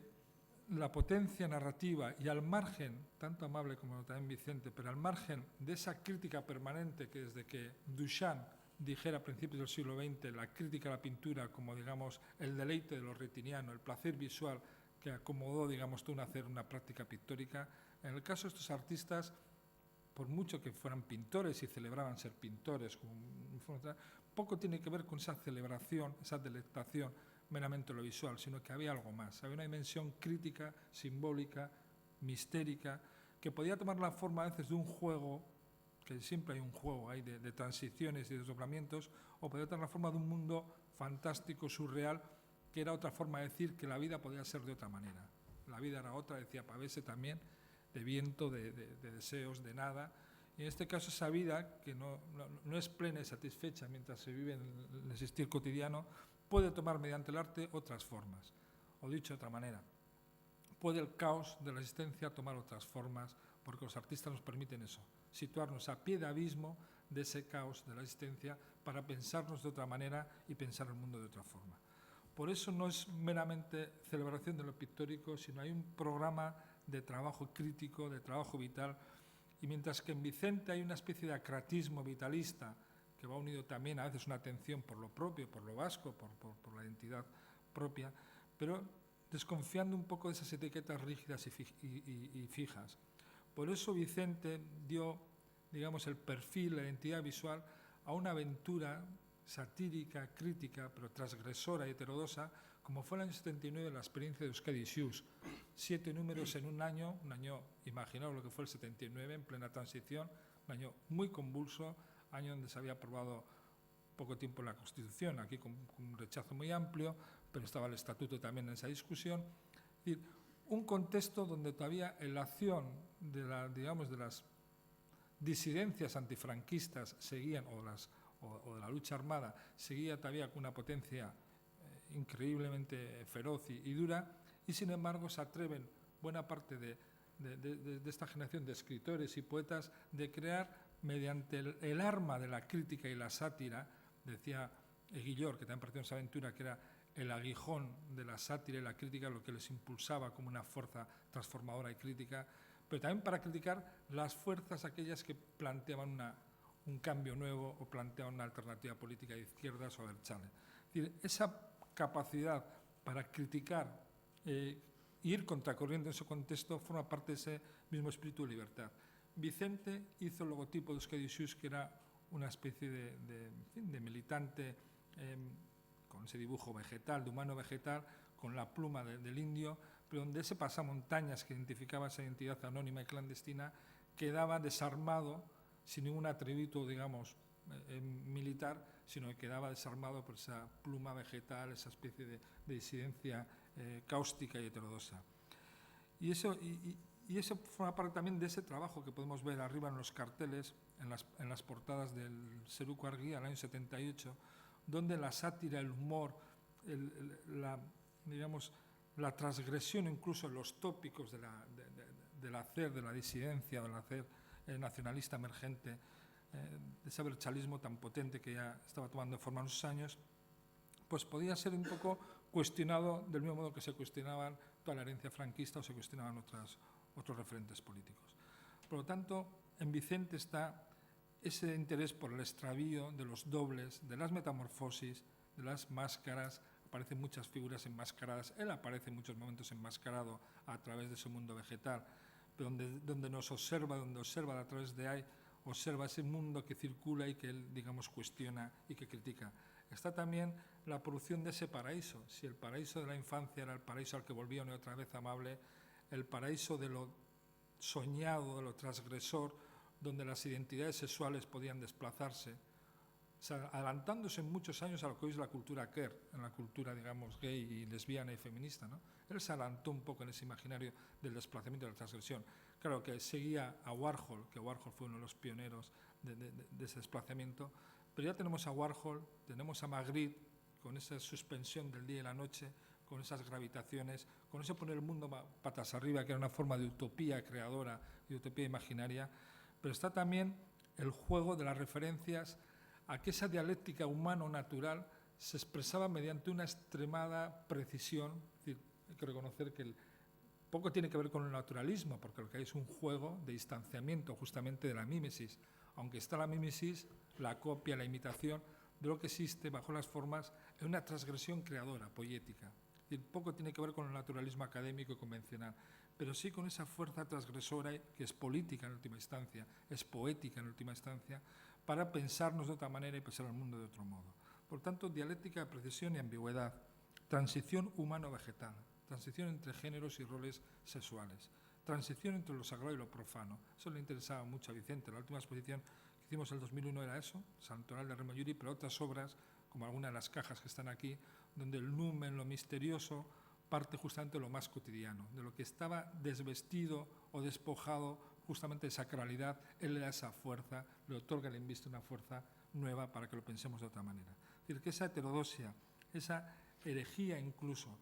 la potencia narrativa y al margen, tanto Amable como también Vicente, pero al margen de esa crítica permanente que desde que Duchamp dijera a principios del siglo XX la crítica a la pintura como, digamos, el deleite de lo retiniano, el placer visual que acomodó, digamos, todo hacer una práctica pictórica, en el caso de estos artistas, por mucho que fueran pintores y celebraban ser pintores, poco tiene que ver con esa celebración, esa delectación meramente lo visual, sino que había algo más, había una dimensión crítica, simbólica, mistérica, que podía tomar la forma a veces de un juego, que siempre hay un juego ahí de transiciones y desdoblamientos, o podía tomar la forma de un mundo fantástico, surreal, que era otra forma de decir que la vida podía ser de otra manera. La vida era otra, decía Pavese también, de viento, de deseos, de nada. Y en este caso esa vida, que no es plena y satisfecha mientras se vive en el existir cotidiano, puede tomar mediante el arte otras formas. O dicho de otra manera, puede el caos de la existencia tomar otras formas, porque los artistas nos permiten eso, situarnos a pie de abismo de ese caos de la existencia para pensarnos de otra manera y pensar el mundo de otra forma. Por eso no es meramente celebración de lo pictórico, sino hay un programa de trabajo crítico, de trabajo vital, y mientras que en Vicente hay una especie de acratismo vitalista que va unido también a veces una atención por lo propio, por lo vasco, por la identidad propia, pero desconfiando un poco de esas etiquetas rígidas y fijas. Por eso Vicente dio, digamos, el perfil, la identidad visual a una aventura satírica, crítica, pero transgresora y heterodoxa, como fue el año 79 la experiencia de Euskadi Xus. 7 números en un año imaginaos lo que fue el 79, en plena transición, un año muy convulso, año donde se había aprobado poco tiempo la Constitución, aquí con un rechazo muy amplio, pero estaba el Estatuto también en esa discusión. Es decir, un contexto donde todavía la acción de las disidencias antifranquistas seguían, o de la lucha armada, seguía todavía con una potencia increíblemente feroz y dura, y sin embargo se atreven buena parte de esta generación de escritores y poetas de crear mediante el arma de la crítica y la sátira, decía Guillor, que también partió en esa aventura, que era el aguijón de la sátira y la crítica, lo que les impulsaba como una fuerza transformadora y crítica, pero también para criticar las fuerzas aquellas que planteaban un cambio nuevo o planteaban una alternativa política de izquierdas o abertzale. Es decir, esa capacidad para criticar e ir contracorriente en ese contexto forma parte de ese mismo espíritu de libertad. Vicente hizo el logotipo de Euskadi Xus, que era una especie de militante con ese dibujo vegetal, de humano vegetal, con la pluma del indio, pero donde ese pasamontañas que identificaba esa identidad anónima y clandestina quedaba desarmado, sin ningún atributo, digamos, militar, sino que quedaba desarmado por esa pluma vegetal, esa especie de disidencia cáustica y heterodoxa. Y eso forma parte también de ese trabajo que podemos ver arriba en los carteles, en las portadas del Zeruko Argi al año 78, donde la sátira, el humor, la transgresión incluso en los tópicos del hacer, de la disidencia, del hacer nacionalista emergente, de ese abertzalismo tan potente que ya estaba tomando forma en esos años, pues podía ser un poco cuestionado del mismo modo que se cuestionaban toda la herencia franquista o se cuestionaban otros referentes políticos. Por lo tanto, en Vicente está ese interés por el extravío de los dobles, de las metamorfosis, de las máscaras. Aparecen muchas figuras enmascaradas, él aparece en muchos momentos enmascarado a través de su mundo vegetal, pero donde nos observa, donde observa a través de ahí, observa ese mundo que circula y que él, digamos, cuestiona y que critica. Está también la producción de ese paraíso. Si el paraíso de la infancia era el paraíso al que volvía una y otra vez amable, el paraíso de lo soñado, de lo transgresor, donde las identidades sexuales podían desplazarse, o sea, adelantándose en muchos años a lo que hoy es la cultura queer, en la cultura, digamos, gay y lesbiana y feminista, ¿no? Él se adelantó un poco en ese imaginario del desplazamiento de la transgresión. Claro que seguía a Warhol, que Warhol fue uno de los pioneros de ese desplazamiento, pero ya tenemos a Warhol, tenemos a Magritte, con esa suspensión del día y la noche, con esas gravitaciones, con ese poner el mundo patas arriba, que era una forma de utopía creadora y utopía imaginaria, pero está también el juego de las referencias a que esa dialéctica humano-natural se expresaba mediante una extremada precisión. Es decir, hay que reconocer que poco tiene que ver con el naturalismo, porque lo que hay es un juego de distanciamiento justamente de la mímesis. Aunque está la mímesis, la copia, la imitación de lo que existe bajo las formas en una transgresión creadora, poética. Es decir, poco tiene que ver con el naturalismo académico y convencional, pero sí con esa fuerza transgresora que es política en última instancia, es poética en última instancia, para pensarnos de otra manera y pensar el mundo de otro modo. Por tanto, dialéctica de precisión y ambigüedad, transición humano-vegetal, transición entre géneros y roles sexuales, transición entre lo sagrado y lo profano. Eso le interesaba mucho a Vicente. La última exposición que hicimos en el 2001 era eso, Santoral de Remayuri, pero otras obras, como algunas de las cajas que están aquí, donde el numen, lo misterioso, parte justamente de lo más cotidiano, de lo que estaba desvestido o despojado justamente de sacralidad. Él le da esa fuerza, le otorga, le inviste una fuerza nueva para que lo pensemos de otra manera. Es decir, que esa heterodoxia, esa herejía incluso,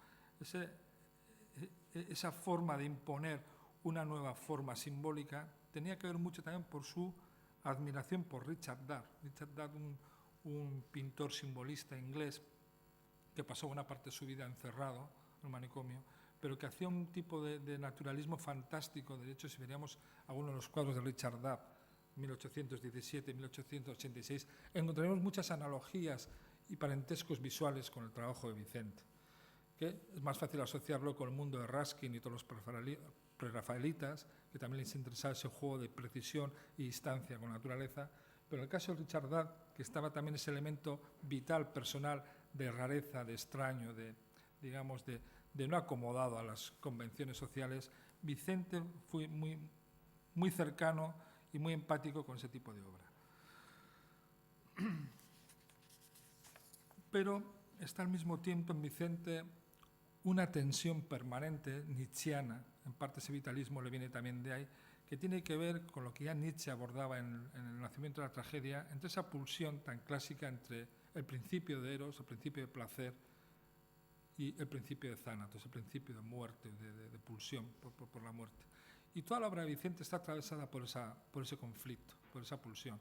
esa forma de imponer una nueva forma simbólica, tenía que ver mucho también por su admiración por Richard Dart. Richard Dart, un pintor simbolista inglés que pasó buena parte de su vida encerrado en un manicomio, pero que hacía un tipo de naturalismo fantástico. De hecho, si veríamos algunos de los cuadros de Richard Dart, 1817, 1886, encontraremos muchas analogías y parentescos visuales con el trabajo de Vicente, que es más fácil asociarlo con el mundo de Ruskin y todos los prerrafaelitas, que también les interesaba ese juego de precisión y distancia con la naturaleza, pero en el caso de Richard Dart, que estaba también ese elemento vital, personal, de rareza, de extraño, de no acomodado a las convenciones sociales, Vicente fue muy cercano y muy empático con ese tipo de obra. Pero está al mismo tiempo en Vicente una tensión permanente nietzscheana, en parte ese vitalismo le viene también de ahí, que tiene que ver con lo que ya Nietzsche abordaba en el nacimiento de la tragedia, entre esa pulsión tan clásica entre el principio de Eros, el principio de placer, y el principio de Thanatos, el principio de muerte, de pulsión por la muerte. Y toda la obra de Vicente está atravesada por ese conflicto, por esa pulsión.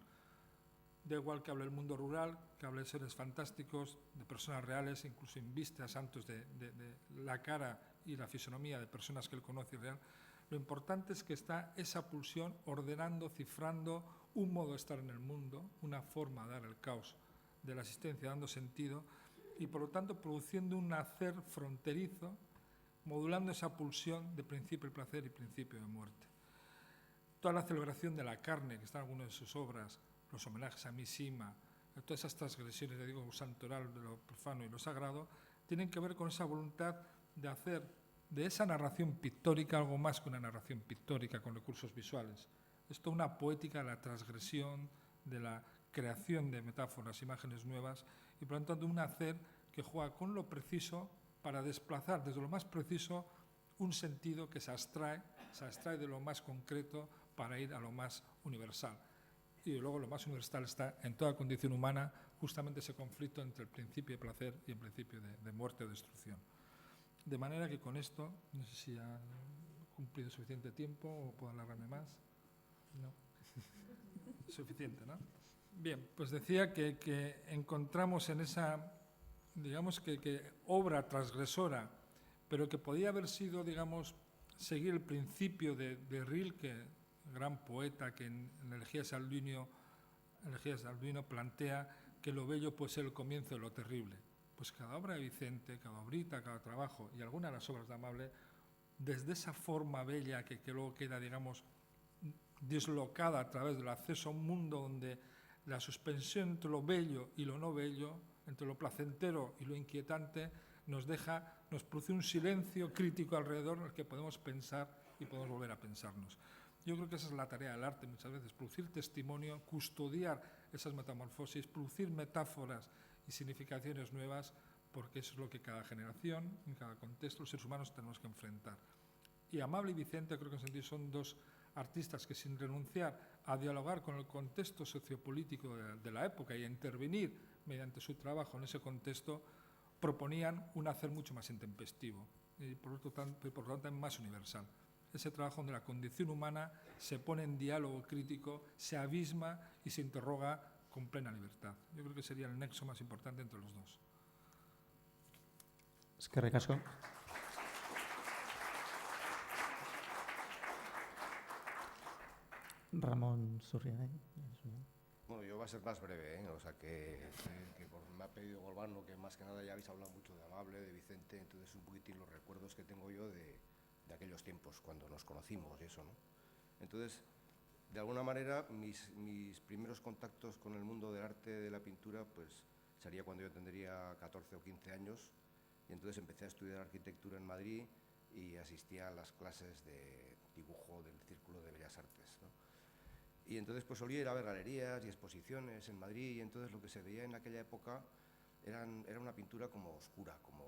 Da igual que hable del mundo rural, que hable de seres fantásticos, de personas reales, incluso inviste a santos de la cara y la fisonomía de personas que él conoce y real. Lo importante es que está esa pulsión ordenando, cifrando un modo de estar en el mundo, una forma de dar el caos de la existencia, dando sentido, y por lo tanto produciendo un hacer fronterizo, modulando esa pulsión de principio de placer y principio de muerte. Toda la celebración de la carne, que está en algunas de sus obras, los homenajes a Mishima, todas esas transgresiones, le digo, santoral de lo profano y lo sagrado, tienen que ver con esa voluntad de hacer de esa narración pictórica algo más que una narración pictórica con recursos visuales. Es toda una poética de la transgresión, de la creación de metáforas, imágenes nuevas, y por lo tanto un hacer que juega con lo preciso para desplazar desde lo más preciso un sentido que se abstrae de lo más concreto para ir a lo más universal. Y luego lo más universal está en toda condición humana, justamente ese conflicto entre el principio de placer y el principio de muerte o destrucción. De manera que con esto, no sé si ha cumplido suficiente tiempo o puedo alargarme más. No. Suficiente, ¿no? Bien, pues decía que encontramos en esa, digamos que obra transgresora, pero que podía haber sido, digamos, seguir el principio de Rilke, gran poeta que en Elegías de Alduino plantea que lo bello puede ser el comienzo de lo terrible. Pues cada obra de Vicente, cada obrita, cada trabajo y algunas de las obras de Amable, desde esa forma bella que luego queda, digamos, dislocada a través del acceso a un mundo donde la suspensión entre lo bello y lo no bello, entre lo placentero y lo inquietante, nos produce un silencio crítico alrededor en el que podemos pensar y podemos volver a pensarnos. Yo creo que esa es la tarea del arte muchas veces, producir testimonio, custodiar esas metamorfosis, producir metáforas y significaciones nuevas, porque eso es lo que cada generación, en cada contexto, los seres humanos tenemos que enfrentar. Y Amable y Vicente, creo que en ese sentido son dos artistas que, sin renunciar a dialogar con el contexto sociopolítico de la época y a intervenir mediante su trabajo en ese contexto, proponían un hacer mucho más intempestivo y por lo tanto también más universal. Ese trabajo donde la condición humana se pone en diálogo crítico, se abisma y se interroga con plena libertad. Yo creo que sería el nexo más importante entre los dos. Eskerrik asko. Ramón Surriaga. Bueno, yo voy a ser más breve, ¿eh? O sea que me ha pedido Golbano que más que nada ya habéis hablado mucho de Amable, de Vicente, entonces un poquitín los recuerdos que tengo yo de aquellos tiempos, cuando nos conocimos y eso, ¿no? Entonces, de alguna manera, mis primeros contactos con el mundo del arte, de la pintura, pues sería cuando yo tendría 14 o 15 años, y entonces empecé a estudiar arquitectura en Madrid y asistía a las clases de dibujo del Círculo de Bellas Artes, ¿no? Y entonces pues solía ir a ver galerías y exposiciones en Madrid, y entonces lo que se veía en aquella época era una pintura como oscura, como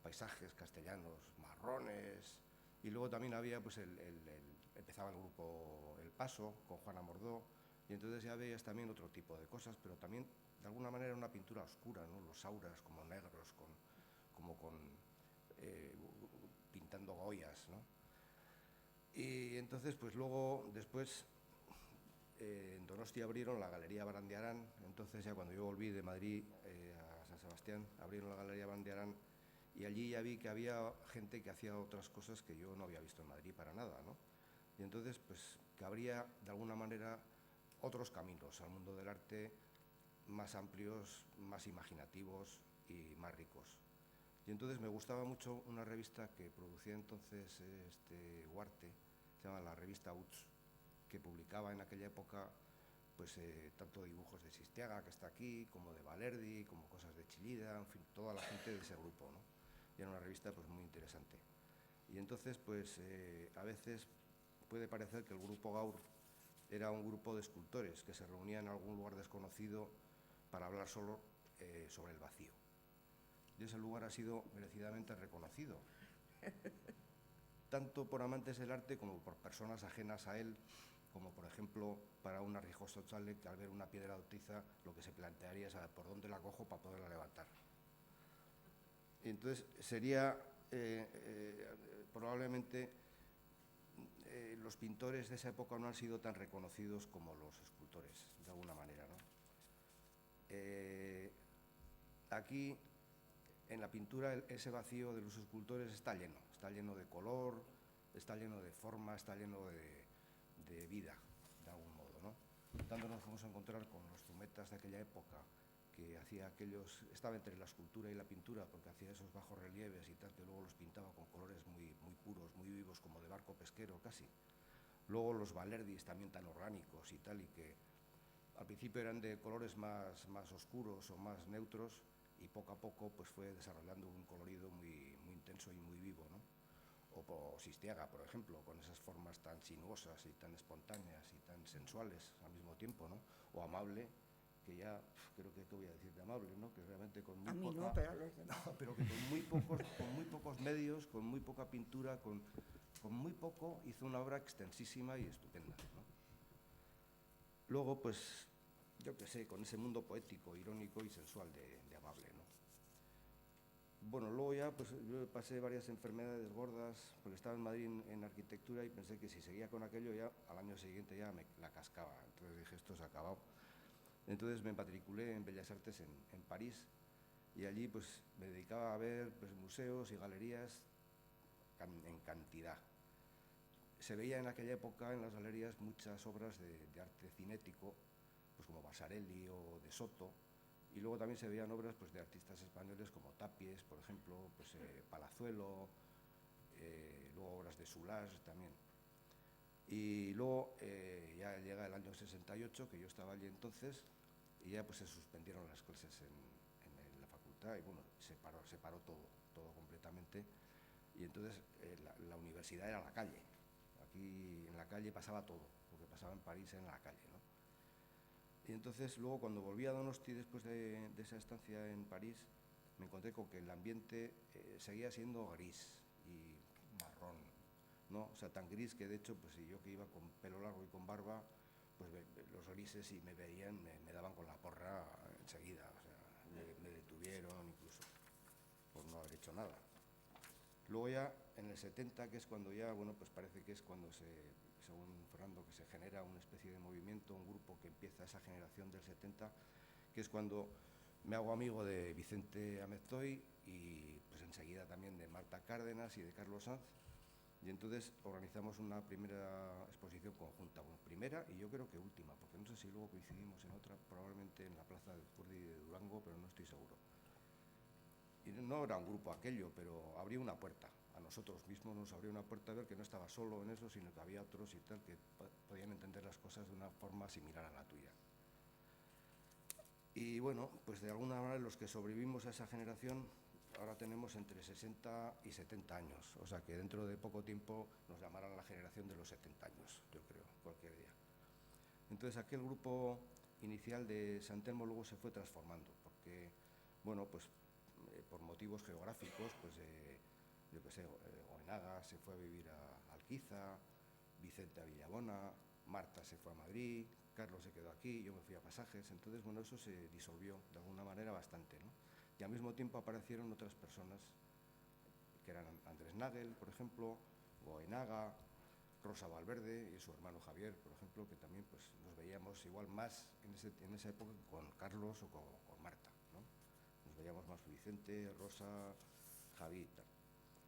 paisajes castellanos, marrones, y luego también había pues empezaba el grupo El Paso con Juana Mordó, y entonces ya veías también otro tipo de cosas, pero también de alguna manera era una pintura oscura, ¿no? Los auras como negros, pintando Goyas, ¿no? Y entonces pues luego después en Donostia abrieron la Galería Barandiarán, entonces ya cuando yo volví de Madrid a San Sebastián, abrieron la Galería Barandiarán, y allí ya vi que había gente que hacía otras cosas que yo no había visto en Madrid para nada, ¿no? Y entonces pues que habría de alguna manera otros caminos al mundo del arte más amplios, más imaginativos y más ricos. Y entonces me gustaba mucho una revista que producía entonces Huarte, se llama la revista UTS, que publicaba en aquella época pues tanto dibujos de Sistiaga, que está aquí, como de Valerdi, como cosas de Chillida, en fin, toda la gente de ese grupo, ¿no? Y era una revista pues muy interesante. Y entonces pues a veces puede parecer que el grupo Gaur era un grupo de escultores que se reunían en algún lugar desconocido para hablar solo sobre el vacío. Y ese lugar ha sido merecidamente reconocido, tanto por amantes del arte como por personas ajenas a él, como por ejemplo para un Arrijoso Chale que al ver una piedra de Otiza lo que se plantearía es saber por dónde la cojo para poderla levantar. Y entonces sería probablemente los pintores de esa época no han sido tan reconocidos como los escultores, de alguna manera, ¿no? Aquí, en la pintura, ese vacío de los escultores está lleno de color, está lleno de forma, está lleno de vida, de algún modo, ¿no? Tanto nos vamos a encontrar con los fumetas de aquella época, que hacía estaba entre la escultura y la pintura, porque hacía esos bajos relieves y tal, que luego los pintaba con colores muy, muy puros, muy vivos, como de barco pesquero casi. Luego los Balerdis, también tan orgánicos y tal, y que al principio eran de colores más oscuros o más neutros, y poco a poco pues fue desarrollando un colorido muy, muy intenso y muy vivo, ¿no? O Sistiaga, por ejemplo, con esas formas tan sinuosas y tan espontáneas y tan sensuales al mismo tiempo, ¿no? O Amable, que ya creo que voy a decir de Amable, ¿no? Que realmente con muy A mí poca, no, pero a los demás. no, pero que con muy pocos medios, con muy poca pintura, con muy poco hizo una obra extensísima y estupenda, ¿no? Luego, pues, yo qué sé, con ese mundo poético, irónico y sensual de Amable, ¿no? Bueno, luego ya pues yo pasé varias enfermedades gordas, porque estaba en Madrid en arquitectura y pensé que si seguía con aquello ya al año siguiente ya me la cascaba. Entonces dije, esto se ha acabado. Entonces me matriculé en Bellas Artes en París y allí pues me dedicaba a ver pues, museos y galerías en cantidad. Se veía en aquella época en las galerías muchas obras de arte cinético, pues como Vasarely o de Soto, y luego también se veían obras pues, de artistas españoles como Tapies, por ejemplo, pues, Palazuelo, luego obras de Soulages también. Y luego ya llega el año 68, que yo estaba allí entonces, y ya pues se suspendieron las clases en la facultad y bueno, se paró todo completamente. Y entonces la universidad era la calle. Aquí en la calle pasaba todo, lo que pasaba en París en la calle, ¿no? Y entonces luego cuando volví a Donosti después de esa estancia en París, me encontré con que el ambiente seguía siendo gris y marrón, ¿no? O sea, tan gris que de hecho, pues yo que iba con pelo largo y con barba, pues los grises si me veían me daban con la porra enseguida, o sea, me detuvieron incluso por no haber hecho nada. Luego ya en el 70, que es cuando ya, bueno, pues parece que es cuando según Fernando, que se genera una especie de movimiento, un grupo que empieza esa generación del 70, que es cuando me hago amigo de Vicente Ameztoy y pues enseguida también de Marta Cárdenas y de Carlos Sanz, y entonces organizamos una primera exposición conjunta, bueno, primera y yo creo que última, porque no sé si luego coincidimos en otra, probablemente en la Plaza del Curdi de Durango, pero no estoy seguro. Y no era un grupo aquello, pero abrió una puerta. A nosotros mismos nos abrió una puerta a ver que no estaba solo en eso, sino que había otros y tal que podían entender las cosas de una forma similar a la tuya. Y bueno, pues de alguna manera los que sobrevivimos a esa generación ahora tenemos entre 60 y 70 años, o sea que dentro de poco tiempo nos llamarán la generación de los 70 años, yo creo, cualquier día. Entonces aquel grupo inicial de San Telmo luego se fue transformando, porque, bueno, pues por motivos geográficos, pues yo qué sé, Goenaga se fue a vivir a Alquiza, Vicente a Villabona, Marta se fue a Madrid, Carlos se quedó aquí, yo me fui a Pasajes, entonces bueno, eso se disolvió de alguna manera bastante, ¿no? Y al mismo tiempo aparecieron otras personas que eran Andrés Nagel, por ejemplo, Goenaga, Rosa Valverde y su hermano Javier, por ejemplo, que también pues, nos veíamos igual más en esa época con Carlos o con Marta, ¿no? Nos veíamos más Vicente, Rosa, Javi y tal.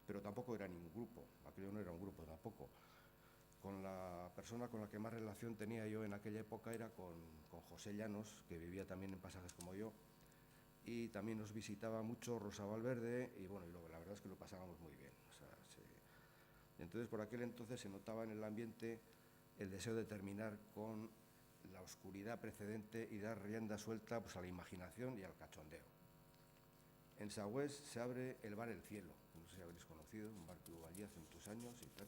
Pero tampoco era ningún grupo, aquello no era un grupo tampoco. Con la persona con la que más relación tenía yo en aquella época era con José Llanos, que vivía también en Pasajes como yo, y también nos visitaba mucho Rosa Valverde, y bueno, y luego la verdad es que lo pasábamos muy bien. O sea, y entonces por aquel entonces se notaba en el ambiente el deseo de terminar con la oscuridad precedente y dar rienda suelta pues, a la imaginación y al cachondeo. En Sagüés se abre el bar El Cielo, no sé si habréis conocido, un bar que hubo allí hace muchos años y tal.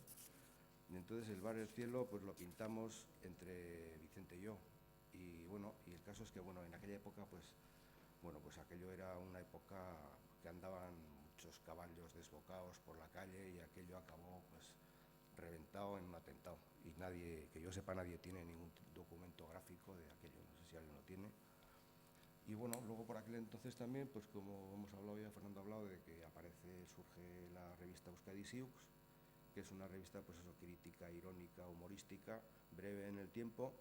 Y entonces el bar El Cielo pues lo pintamos entre Vicente y yo. Y bueno, y el caso es que bueno, en aquella época pues aquello era una época que andaban muchos caballos desbocados por la calle y aquello acabó pues reventado en un atentado. Y nadie, que yo sepa, nadie tiene ningún documento gráfico de aquello, no sé si alguien lo tiene. Y bueno, luego por aquel entonces también, pues como hemos hablado ya, Fernando ha hablado de que surge la revista Euskadi Siux, que es una revista pues eso, crítica, irónica, humorística, breve en el tiempo,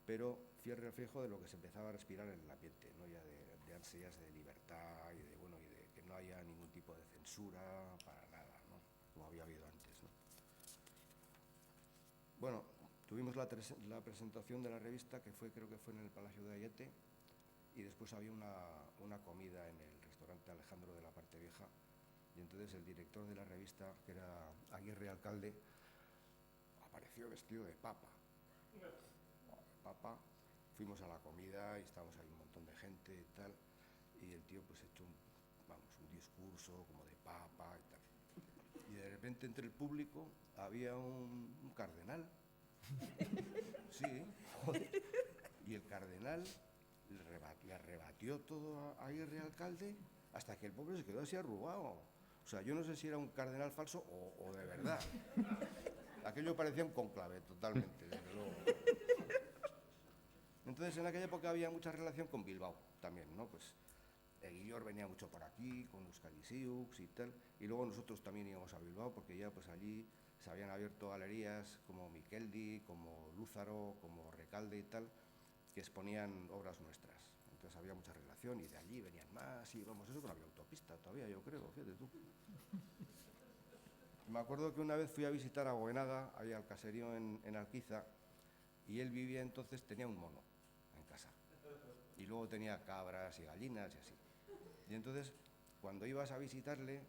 pero fiel reflejo de lo que se empezaba a respirar en el ambiente, ¿no? Ya de ansias de libertad y de, bueno, y de que no haya ningún tipo de censura para nada, ¿no? Como había habido antes, ¿no? Bueno, tuvimos la presentación de la revista, que creo que fue en el Palacio de Ayete, y después había una comida en el restaurante Alejandro de la Parte Vieja, y entonces el director de la revista, que era Aguirre Alcalde, apareció vestido de papa. Papa, fuimos a la comida y estábamos ahí un montón de gente y tal, y el tío pues echó un discurso como de papa y tal. Y de repente entre el público había un cardenal. Sí, joder. Y el cardenal le rebatió todo a Aguirre Alcalde hasta que el pobre se quedó así arrugado. O sea, yo no sé si era un cardenal falso o de verdad. Aquello parecía un cónclave totalmente, desde luego. Entonces, en aquella época había mucha relación con Bilbao también, ¿no? Pues Eguillor venía mucho por aquí, con Euskadi Siux y tal, y luego nosotros también íbamos a Bilbao, porque ya pues allí se habían abierto galerías como Miqueldi, como Lúzaro, como Recalde y tal, que exponían obras nuestras. Entonces había mucha relación y de allí venían más y vamos, eso que no había autopista todavía, yo creo, fíjate tú. Me acuerdo que una vez fui a visitar a Goenaga, ahí al caserío en Alquiza, y él vivía entonces, tenía un mono en casa. Y luego tenía cabras y gallinas y así. Y entonces, cuando ibas a visitarle,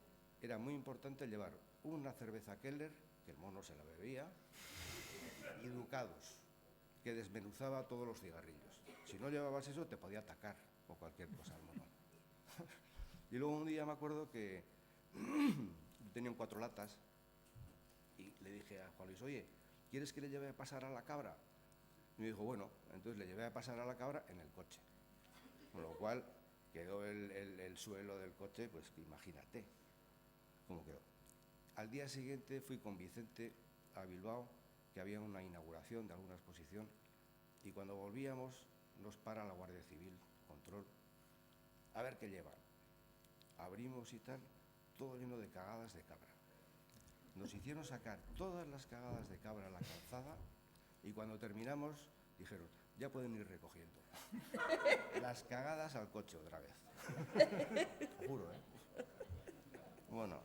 era muy importante llevar una cerveza Keller, que el mono se la bebía, y Ducados, que desmenuzaba todos los cigarrillos. Si no llevabas eso, te podía atacar o cualquier cosa al mono. Y luego un día me acuerdo que tenían 4 latas y le dije a Juan Luis, oye, ¿quieres que le lleve a pasar a la cabra? Y me dijo, bueno, entonces le llevé a pasar a la cabra en el coche. Con lo cual quedó el suelo del coche, pues imagínate cómo quedó. Al día siguiente fui con Vicente a Bilbao, que había una inauguración de alguna exposición, y cuando volvíamos nos para la Guardia Civil, control, a ver qué llevan. Abrimos y tal, todo lleno de cagadas de cabra. Nos hicieron sacar todas las cagadas de cabra a la calzada y cuando terminamos dijeron, ya pueden ir recogiendo. Las cagadas al coche otra vez. Te juro, ¿eh? Bueno,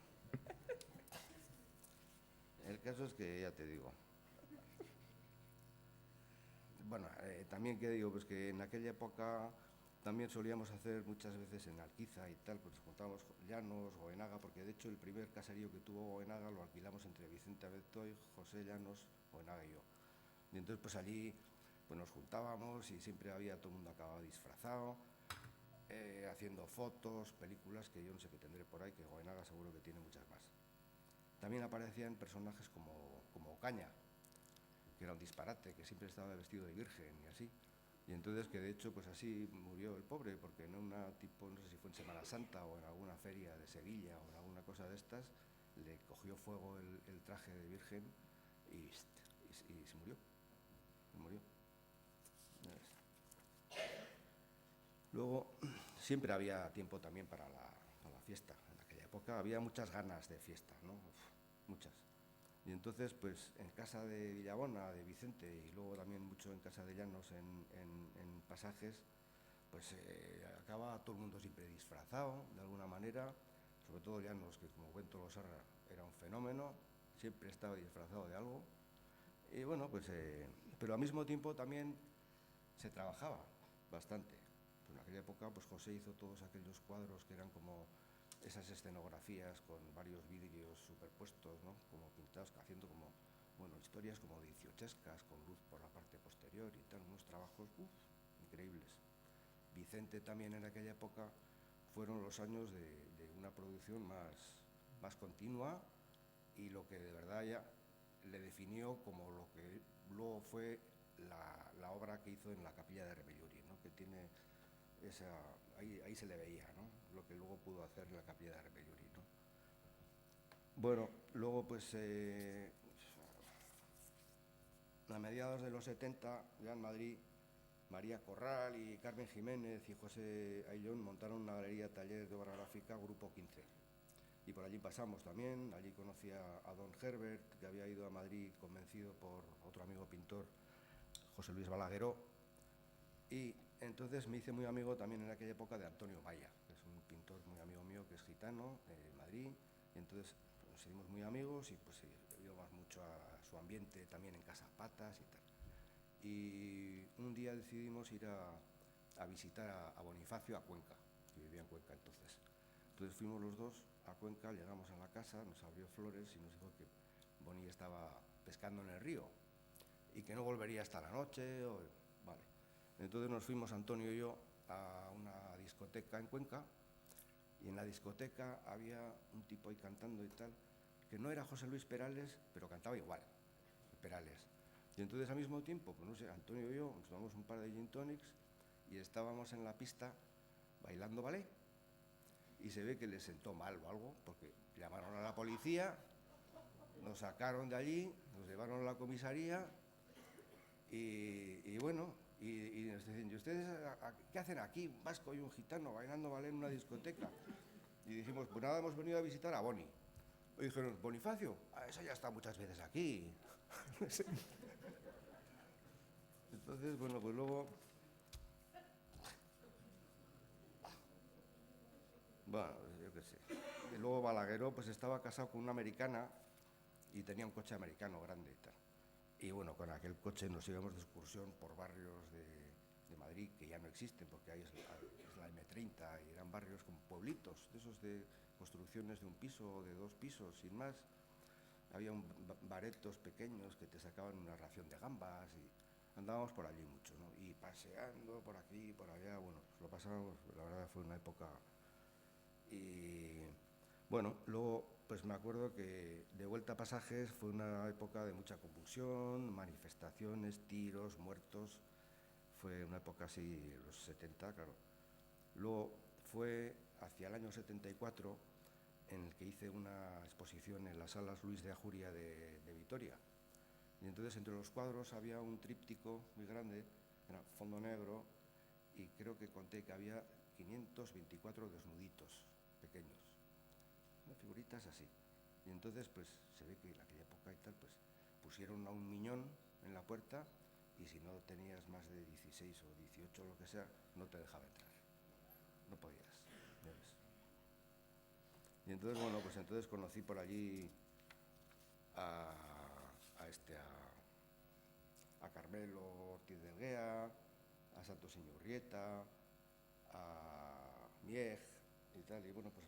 el caso es que ya te digo. Bueno, también que digo, pues que en aquella época también solíamos hacer muchas veces en Alquiza y tal, pues juntábamos Llanos, Goenaga, porque de hecho el primer caserío que tuvo Goenaga lo alquilamos entre Vicente Abetoy, José Llanos, Goenaga y yo. Y entonces pues allí pues nos juntábamos y siempre había todo el mundo acabado disfrazado, haciendo fotos, películas, que yo no sé qué tendré por ahí, que Goenaga seguro que tiene muchas más. También aparecían personajes como Ocaña, que era un disparate, que siempre estaba vestido de virgen y así. Y entonces que de hecho pues así murió el pobre, porque en una tipo, no sé si fue en Semana Santa o en alguna feria de Sevilla o en alguna cosa de estas, le cogió fuego el traje de virgen y se murió. Se murió. Luego siempre había tiempo también para la fiesta. En aquella época había muchas ganas de fiesta, ¿no? Muchas. Y entonces, pues en casa de Villabona, de Vicente, y luego también mucho en casa de Llanos, en Pasajes, pues acaba todo el mundo siempre disfrazado, de alguna manera, sobre todo Llanos, que como cuento Losarra era un fenómeno, siempre estaba disfrazado de algo. Y bueno, pues, pero al mismo tiempo también se trabajaba bastante. Pues en aquella época, pues José hizo todos aquellos cuadros que eran como esas escenografías con varios vídeos superpuestos, ¿no? Como pintados, haciendo como, bueno, historias como dieciochescas, con luz por la parte posterior y tal, unos trabajos increíbles. Vicente también en aquella época fueron los años de una producción más continua y lo que de verdad ya le definió como lo que luego fue la obra que hizo en la Capilla de Rebelluri, ¿no? Que tiene esa, ahí se le veía, ¿no? Lo que luego pudo hacer en la Capilla de Rebelluri, ¿no? Bueno, luego pues a mediados de los 70 ya en Madrid, María Corral y Carmen Jiménez y José Ayllón montaron una galería taller de obra gráfica Grupo 15. Y por allí pasamos también, allí conocí a don Herbert, que había ido a Madrid convencido por otro amigo pintor, José Luis Balagueró, Y entonces me hice muy amigo también en aquella época de Antonio Maya, que es un pintor muy amigo mío, que es gitano, de Madrid. Y entonces nos hicimos muy amigos y pues íbamos mucho a su ambiente también en Casa Patas y tal. Y un día decidimos ir a visitar a Bonifacio a Cuenca, que vivía en Cuenca entonces. Entonces fuimos los dos a Cuenca, llegamos a la casa, nos abrió flores y nos dijo que Boni estaba pescando en el río y que no volvería hasta la noche. Vale. Entonces nos fuimos, Antonio y yo, a una discoteca en Cuenca, y en la discoteca había un tipo ahí cantando y tal, que no era José Luis Perales, pero cantaba igual, Perales. Y entonces al mismo tiempo, pues no sé, Antonio y yo nos tomamos un par de gin tonics y estábamos en la pista bailando ballet. Y se ve que le sentó mal o algo, porque llamaron a la policía, nos sacaron de allí, nos llevaron a la comisaría y bueno, y nos dicen, ¿y ustedes qué hacen aquí, un vasco y un gitano bailando ballet en una discoteca? Y dijimos, pues nada, hemos venido a visitar a Boni. Y dijeron, ¿Bonifacio? Esa ya está muchas veces aquí. Entonces, bueno, pues luego... Bueno, yo qué sé. Y luego Balagueró pues estaba casado con una americana y tenía un coche americano grande y tal. Y bueno, con aquel coche nos íbamos de excursión por barrios de Madrid que ya no existen, porque ahí es la M30 y eran barrios como pueblitos, de esos de construcciones de un piso o de 2 pisos, sin más. Había baretos pequeños que te sacaban una ración de gambas y andábamos por allí mucho, ¿no? Y paseando por aquí, por allá, bueno, pues lo pasábamos, la verdad fue una época. Y bueno, luego pues me acuerdo que de vuelta a Pasajes fue una época de mucha convulsión, manifestaciones, tiros, muertos. Fue una época así, los 70, claro. Luego fue hacia el año 74 en el que hice una exposición en las salas Luis de Ajuria de Vitoria. Y entonces entre los cuadros había un tríptico muy grande, era fondo negro, y creo que conté que había 524 desnuditos pequeños, ¿no? Figuritas así. Y entonces pues se ve que en aquella época y tal pues pusieron a un miñón en la puerta y si no tenías más de 16 o 18 o lo que sea, no te dejaba entrar. No podías, ¿ves? Y entonces, bueno, pues entonces conocí por allí a Carmelo Ortiz de Elguea, a Santos Iñurrieta, a Mieg y tal. Y bueno, pues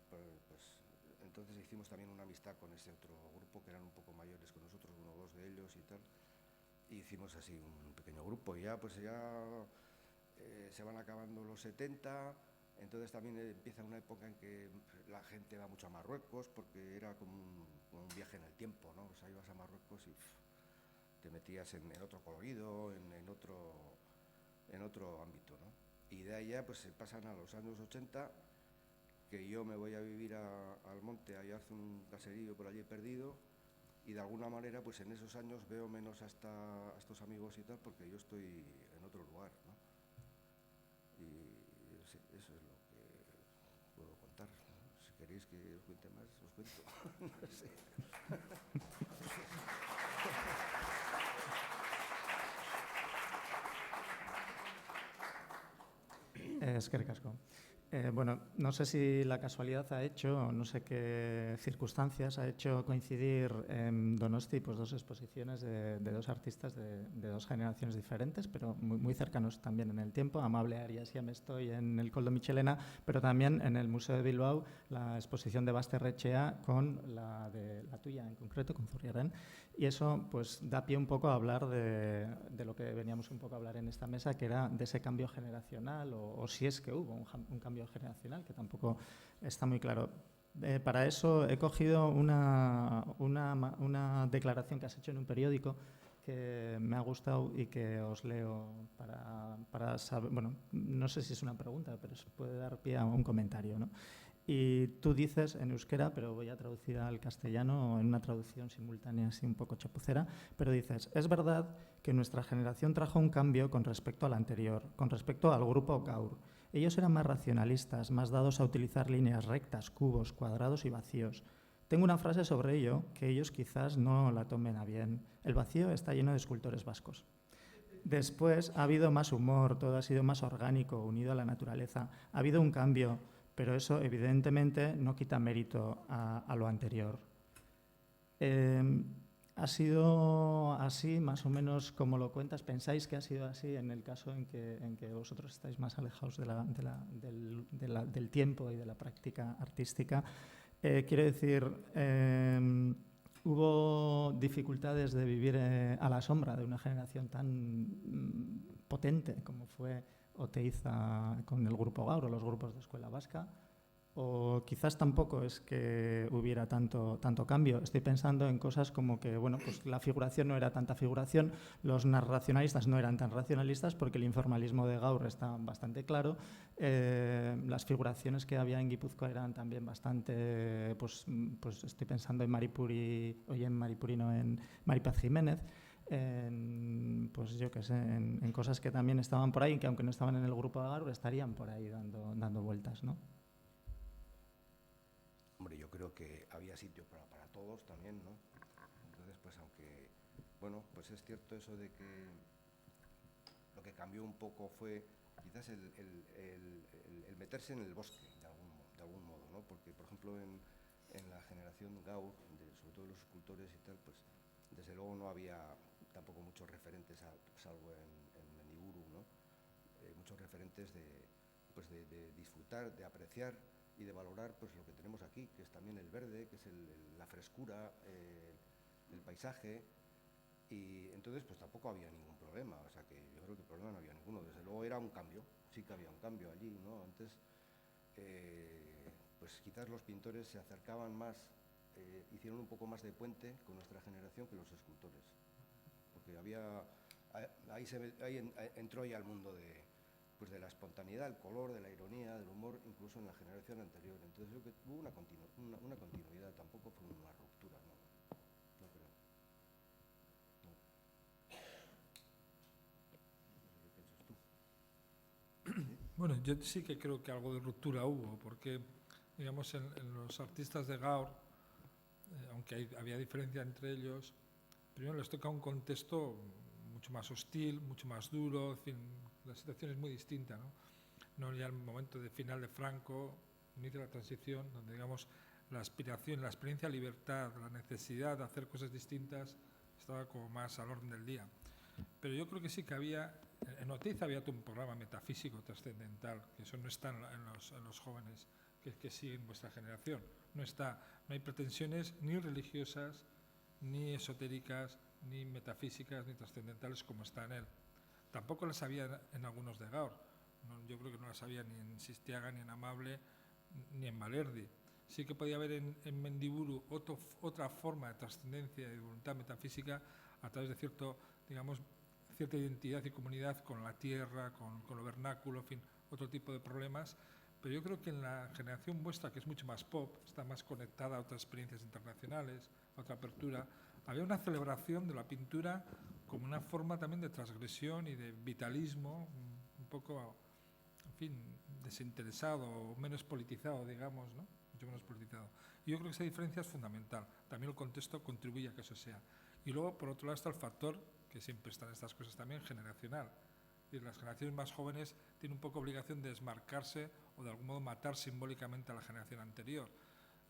entonces hicimos también una amistad con ese otro grupo que eran un poco mayores que nosotros, 1 o 2 de ellos y tal. Y hicimos así un pequeño grupo y ya pues se van acabando los 70, entonces también empieza una época en que la gente va mucho a Marruecos porque era como un viaje en el tiempo, ¿no? O sea, ibas a Marruecos y te metías en otro colorido, en otro ámbito, ¿no? Y de ahí ya pues se pasan a los años 80, que yo me voy a vivir al monte, ahí hace un caserío por allí perdido, y de alguna manera pues en esos años veo menos a estos amigos y tal, porque yo estoy en otro lugar, ¿no? Y sí, eso es lo que puedo contar, ¿no? Si queréis que os cuente más, os cuento. No sé. Eskerrik asko. Bueno, no sé si la casualidad ha hecho, no sé qué circunstancias, ha hecho coincidir en Donosti pues 2 exposiciones de 2 artistas de 2 generaciones diferentes, pero muy cercanos también en el tiempo. Amable Arias y Amestoy en el Koldo Michelena, pero también en el Museo de Bilbao la exposición de Basterrechea con la tuya en concreto, con Zurriarán. Y eso pues da pie un poco a hablar de lo que veníamos un poco a hablar en esta mesa, que era de ese cambio generacional, o si es que hubo un cambio generacional, que tampoco está muy claro. Para eso he cogido una declaración que has hecho en un periódico que me ha gustado y que os leo para saber, bueno, no sé si es una pregunta, pero puede dar pie a un comentario, ¿no? Y tú dices en euskera, pero voy a traducir al castellano en una traducción simultánea así un poco chapucera, pero dices, es verdad que nuestra generación trajo un cambio con respecto al anterior, con respecto al grupo Gaur. Ellos eran más racionalistas, más dados a utilizar líneas rectas, cubos, cuadrados y vacíos. Tengo una frase sobre ello que ellos quizás no la tomen a bien. El vacío está lleno de escultores vascos. Después ha habido más humor, todo ha sido más orgánico, unido a la naturaleza. Ha habido un cambio, pero eso evidentemente no quita mérito a lo anterior. ¿Ha sido así, más o menos como lo cuentas? ¿Pensáis que ha sido así en el caso en que vosotros estáis más alejados del tiempo y de la práctica artística? Quiero decir, hubo dificultades de vivir a la sombra de una generación tan potente como fue Oteiza con el grupo Gaur o los grupos de escuela vasca, o quizás tampoco es que hubiera tanto cambio. Estoy pensando en cosas como que, bueno, pues la figuración no era tanta figuración, los narracionalistas no eran tan racionalistas porque el informalismo de Gaur está bastante claro, las figuraciones que había en Guipúzcoa eran también bastante, pues estoy pensando en Maripuri, en Maripaz Jiménez, pues yo qué sé, en cosas que también estaban por ahí, que aunque no estaban en el grupo de Gaur, estarían por ahí dando vueltas, ¿no? Hombre, yo creo que había sitio para todos también, ¿no? Entonces, pues aunque, bueno, pues es cierto eso de que lo que cambió un poco fue quizás el meterse en el bosque, de algún modo, ¿no? Porque, por ejemplo, en la generación Gaur, sobre todo los escultores y tal, pues desde luego no había tampoco muchos referentes, salvo en Mendiburu, ¿no? Muchos referentes de disfrutar, de apreciar y de valorar pues lo que tenemos aquí, que es también el verde, que es la frescura, el paisaje, y entonces pues tampoco había ningún problema, o sea que yo creo que el problema no había ninguno, desde luego era un cambio, sí que había un cambio allí, ¿no? Antes pues quizás los pintores se acercaban más, hicieron un poco más de puente con nuestra generación que los escultores, porque ahí entró ya el mundo de la espontaneidad, el color, de la ironía, del humor, incluso en la generación anterior. Entonces yo creo que hubo una continuidad, tampoco fue una ruptura, no creo. No. ¿Qué piensas tú? Bueno, yo sí que creo que algo de ruptura hubo, porque, digamos, en los artistas de Gaur, aunque había diferencia entre ellos, primero les toca un contexto mucho más hostil, mucho más duro, en fin, la situación es muy distinta, ¿no? No ya el momento de final de Franco, inicio de la transición, donde, digamos, la aspiración, la experiencia de libertad, la necesidad de hacer cosas distintas estaba como más al orden del día. Pero yo creo que sí que había, en Oteiza había todo un programa metafísico trascendental, que eso no está en los jóvenes que siguen vuestra generación. No hay pretensiones ni religiosas, ni esotéricas, ni metafísicas, ni trascendentales como está en él. Tampoco las había en algunos de Gaur. Yo creo que no las había ni en Sistiaga, ni en Amable, ni en Balerdi. Sí que podía haber en Mendiburu otra forma de trascendencia y de voluntad metafísica a través de cierta identidad y comunidad con la tierra, con lo vernáculo, en fin, otro tipo de problemas. Pero yo creo que en la generación vuestra, que es mucho más pop, está más conectada a otras experiencias internacionales, a otra apertura, había una celebración de la pintura como una forma también de transgresión y de vitalismo, un poco, en fin, desinteresado o menos politizado, digamos, ¿no? Mucho menos politizado. Y yo creo que esa diferencia es fundamental. También el contexto contribuye a que eso sea. Y luego, por otro lado, está el factor, que siempre están estas cosas también, generacional. Y las generaciones más jóvenes tienen un poco obligación de desmarcarse o de algún modo matar simbólicamente a la generación anterior.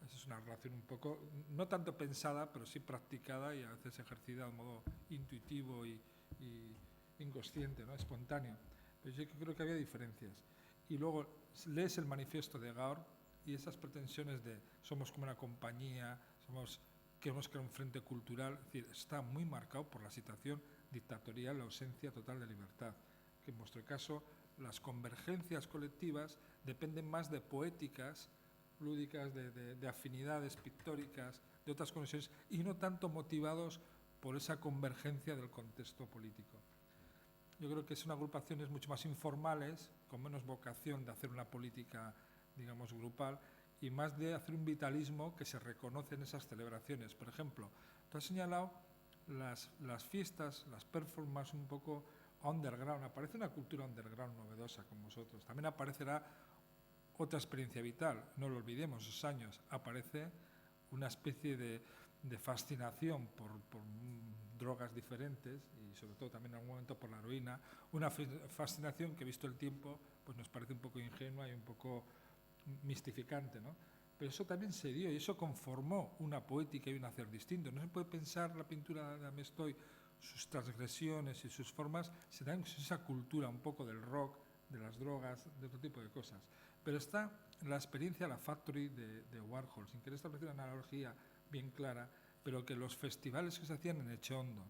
Esa es una relación un poco, no tanto pensada, pero sí practicada y a veces ejercida de un modo intuitivo y inconsciente, ¿no? Espontáneo. Pero yo creo que había diferencias. Y luego lees el manifiesto de Gaur y esas pretensiones de somos como una compañía, queremos crear un frente cultural, es decir, está muy marcado por la situación dictatorial, la ausencia total de libertad. Que en vuestro caso, las convergencias colectivas dependen más de poéticas, lúdicas, de afinidades pictóricas, de otras conexiones, y no tanto motivados por esa convergencia del contexto político. Yo creo que son agrupaciones mucho más informales, con menos vocación de hacer una política, digamos, grupal, y más de hacer un vitalismo que se reconoce en esas celebraciones. Por ejemplo, tú has señalado las fiestas, las performances un poco underground. Aparece una cultura underground novedosa con vosotros. También aparecerá otra experiencia vital, no lo olvidemos, esos años. Aparece una especie de fascinación por drogas diferentes y sobre todo también en algún momento por la heroína, una fascinación que visto el tiempo pues nos parece un poco ingenua y un poco mistificante, ¿no? Pero eso también se dio y eso conformó una poética y un hacer distinto. No se puede pensar la pintura de Amestoy, sus transgresiones y sus formas, se dan esa cultura un poco del rock, de las drogas, de otro tipo de cosas. Pero está la experiencia, la factory de Warhol, sin querer establecer una analogía bien clara, pero que los festivales que se hacían en Echondo,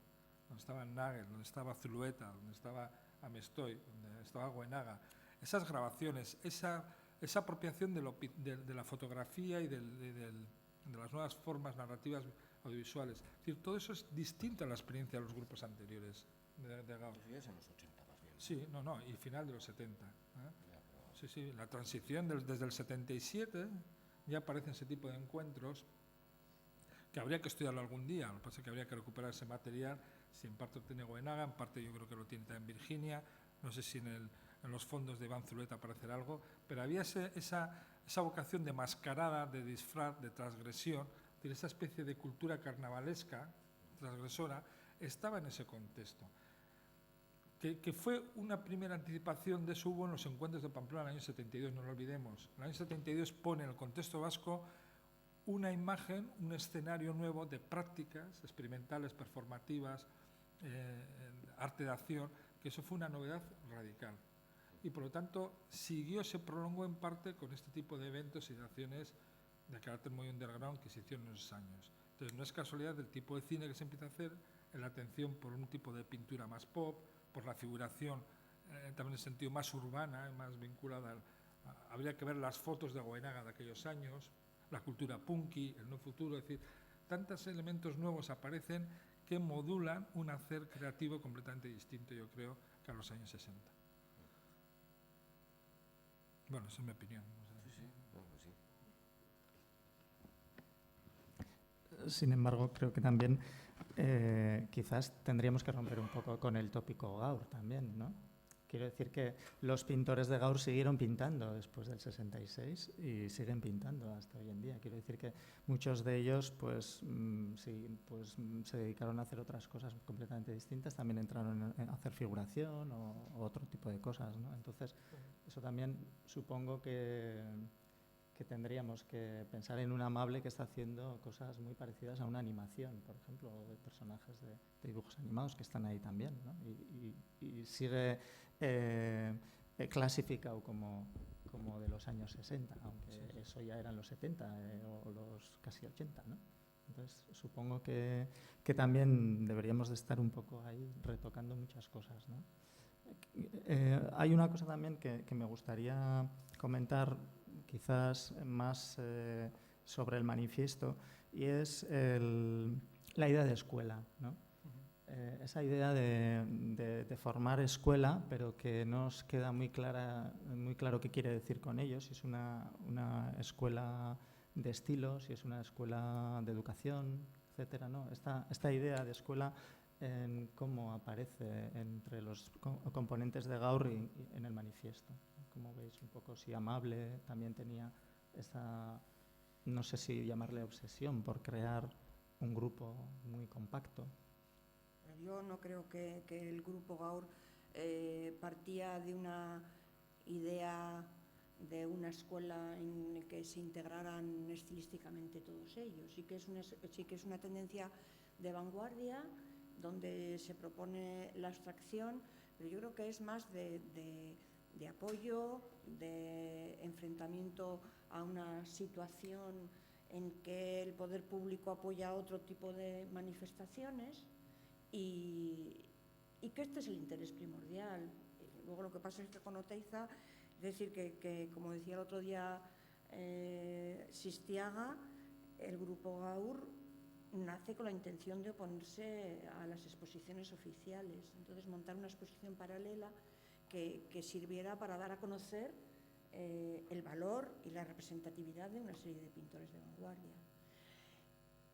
donde estaba Nagel, donde estaba Zulueta, donde estaba Amestoy, donde estaba Goenaga, esas grabaciones, esa apropiación de la fotografía y de las nuevas formas narrativas audiovisuales. Es decir, todo eso es distinto a la experiencia de los grupos anteriores de Gaur. Eso ya es en los 80 más bien. Sí, y final de los 70. Sí, la transición desde el 77 ya aparecen ese tipo de encuentros que habría que estudiarlo algún día. Lo que pasa es que habría que recuperar ese material. Si en parte lo tiene Goenaga, en parte yo creo que lo tiene también Virginia. No sé si en los fondos de Iván Zulueta aparecerá algo, pero había esa vocación de mascarada, de disfraz, de transgresión, de esa especie de cultura carnavalesca, transgresora, estaba en ese contexto. Que fue una primera anticipación de eso hubo en los encuentros de Pamplona en el año 72, no lo olvidemos. En el año 72 pone en el contexto vasco una imagen, un escenario nuevo de prácticas experimentales, performativas, arte de acción, que eso fue una novedad radical. Y por lo tanto se prolongó en parte con este tipo de eventos y de acciones de carácter muy underground que se hicieron en esos años. Entonces no es casualidad del tipo de cine que se empieza a hacer, en la atención por un tipo de pintura más pop, por la figuración también en el sentido más urbana, más vinculada habría que ver las fotos de Goenaga de aquellos años, la cultura punky, el no futuro, es decir, tantos elementos nuevos aparecen que modulan un hacer creativo completamente distinto, yo creo, que a los años 60. Bueno, esa es mi opinión. Sin embargo, creo que también quizás tendríamos que romper un poco con el tópico Gaur también, ¿no? Quiero decir que los pintores de Gaur siguieron pintando después del 66 y siguen pintando hasta hoy en día. Quiero decir que muchos de ellos se dedicaron a hacer otras cosas completamente distintas, también entraron a hacer figuración o otro tipo de cosas, ¿no? Entonces, eso también supongo que tendríamos que pensar en un Amable que está haciendo cosas muy parecidas a una animación, por ejemplo, o de personajes de dibujos animados que están ahí también, ¿no? Y sigue clasificado como de los años 60, aunque eso ya eran los 70 o los casi 80, ¿no? Entonces, supongo que también deberíamos de estar un poco ahí retocando muchas cosas, ¿no? Hay una cosa también que me gustaría comentar, quizás más sobre el manifiesto, y es la idea de escuela, ¿no? Esa idea de formar escuela, pero que no nos queda muy claro qué quiere decir con ello, si es una escuela de estilos, si es una escuela de educación, etcétera, ¿no? Esta idea de escuela en cómo aparece entre los componentes de Gaur y en el manifiesto. Como veis, un poco si Amable también tenía esa, no sé si llamarle obsesión por crear un grupo muy compacto. Yo no creo que el grupo Gaur partía de una idea de una escuela en la que se integraran estilísticamente todos ellos. Sí que es una tendencia de vanguardia donde se propone la abstracción, pero yo creo que es más de apoyo, de enfrentamiento a una situación en que el poder público apoya otro tipo de manifestaciones y que este es el interés primordial. Luego lo que pasa es que con Oteiza, es decir, que como decía el otro día Sistiaga, el grupo Gaur nace con la intención de oponerse a las exposiciones oficiales. Entonces, montar una exposición paralela que sirviera para dar a conocer el valor y la representatividad de una serie de pintores de vanguardia.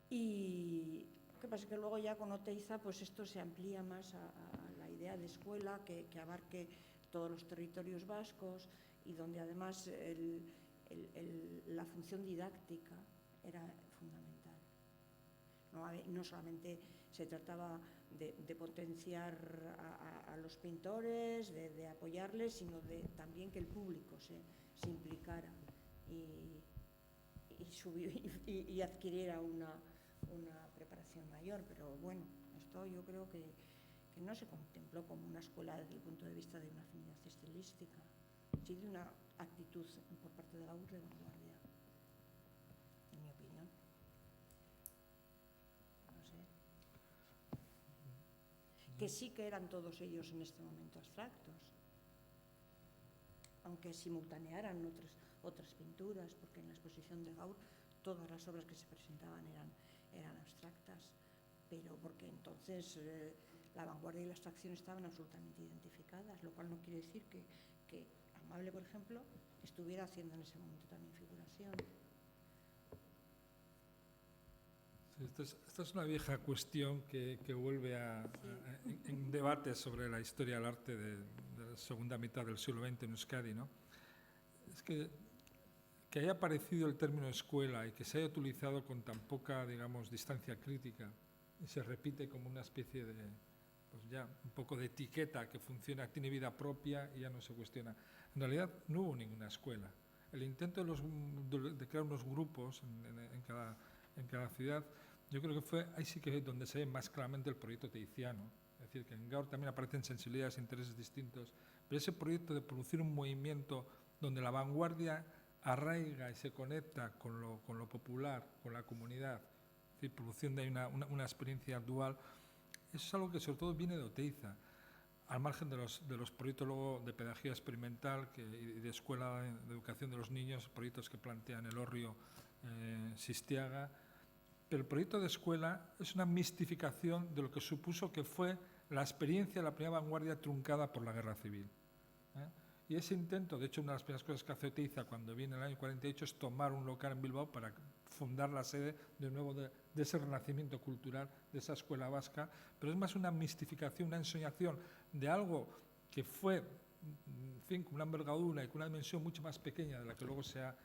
Y lo que pasa es que luego ya con Oteiza pues esto se amplía más a la idea de escuela que abarque todos los territorios vascos y donde además la función didáctica era fundamental. No solamente se trataba de potenciar a los pintores, de apoyarles, sino también que el público se implicara y adquiriera una preparación mayor. Pero bueno, esto yo creo que no se contempló como una escuela desde el punto de vista de una afinidad estilística, sí de una actitud por parte de Gaur de vanguardia, en mi opinión. No sé. Que sí que eran todos ellos en este momento abstractos, aunque simultanearan otras pinturas, porque en la exposición de Gaur todas las obras que se presentaban eran abstractas, pero porque entonces la vanguardia y la abstracción estaban absolutamente identificadas, lo cual no quiere decir que Amable, por ejemplo, estuviera haciendo en ese momento también figuración. Sí, esta es una vieja cuestión que vuelve en debates sobre la historia del arte de la segunda mitad del siglo XX en Euskadi, ¿no? Es que haya aparecido el término escuela y que se haya utilizado con tan poca, digamos, distancia crítica y se repite como una especie de, pues ya, un poco de etiqueta que funciona, tiene vida propia y ya no se cuestiona. En realidad no hubo ninguna escuela. El intento de crear unos grupos en cada ciudad, yo creo que fue ahí sí que es donde se ve más claramente el proyecto teiciano. Es decir, que en Gaur también aparecen sensibilidades e intereses distintos, pero ese proyecto de producir un movimiento donde la vanguardia arraiga y se conecta con lo popular, con la comunidad, es decir, producción de una experiencia dual, eso es algo que sobre todo viene de Oteiza, al margen de los proyectos luego de pedagogía experimental y de escuela de educación de los niños, proyectos que plantean Elorrio, Sistiaga, pero el proyecto de escuela es una mistificación de lo que supuso que fue la experiencia de la primera vanguardia truncada por la guerra civil. Y ese intento, de hecho, una de las primeras cosas que hace Oteiza cuando viene en el año 48 es tomar un local en Bilbao para fundar la sede de nuevo de ese renacimiento cultural, de esa escuela vasca, pero es más una mistificación, una ensoñación de algo que fue, en fin, con una envergadura y con una dimensión mucho más pequeña de la que luego se ha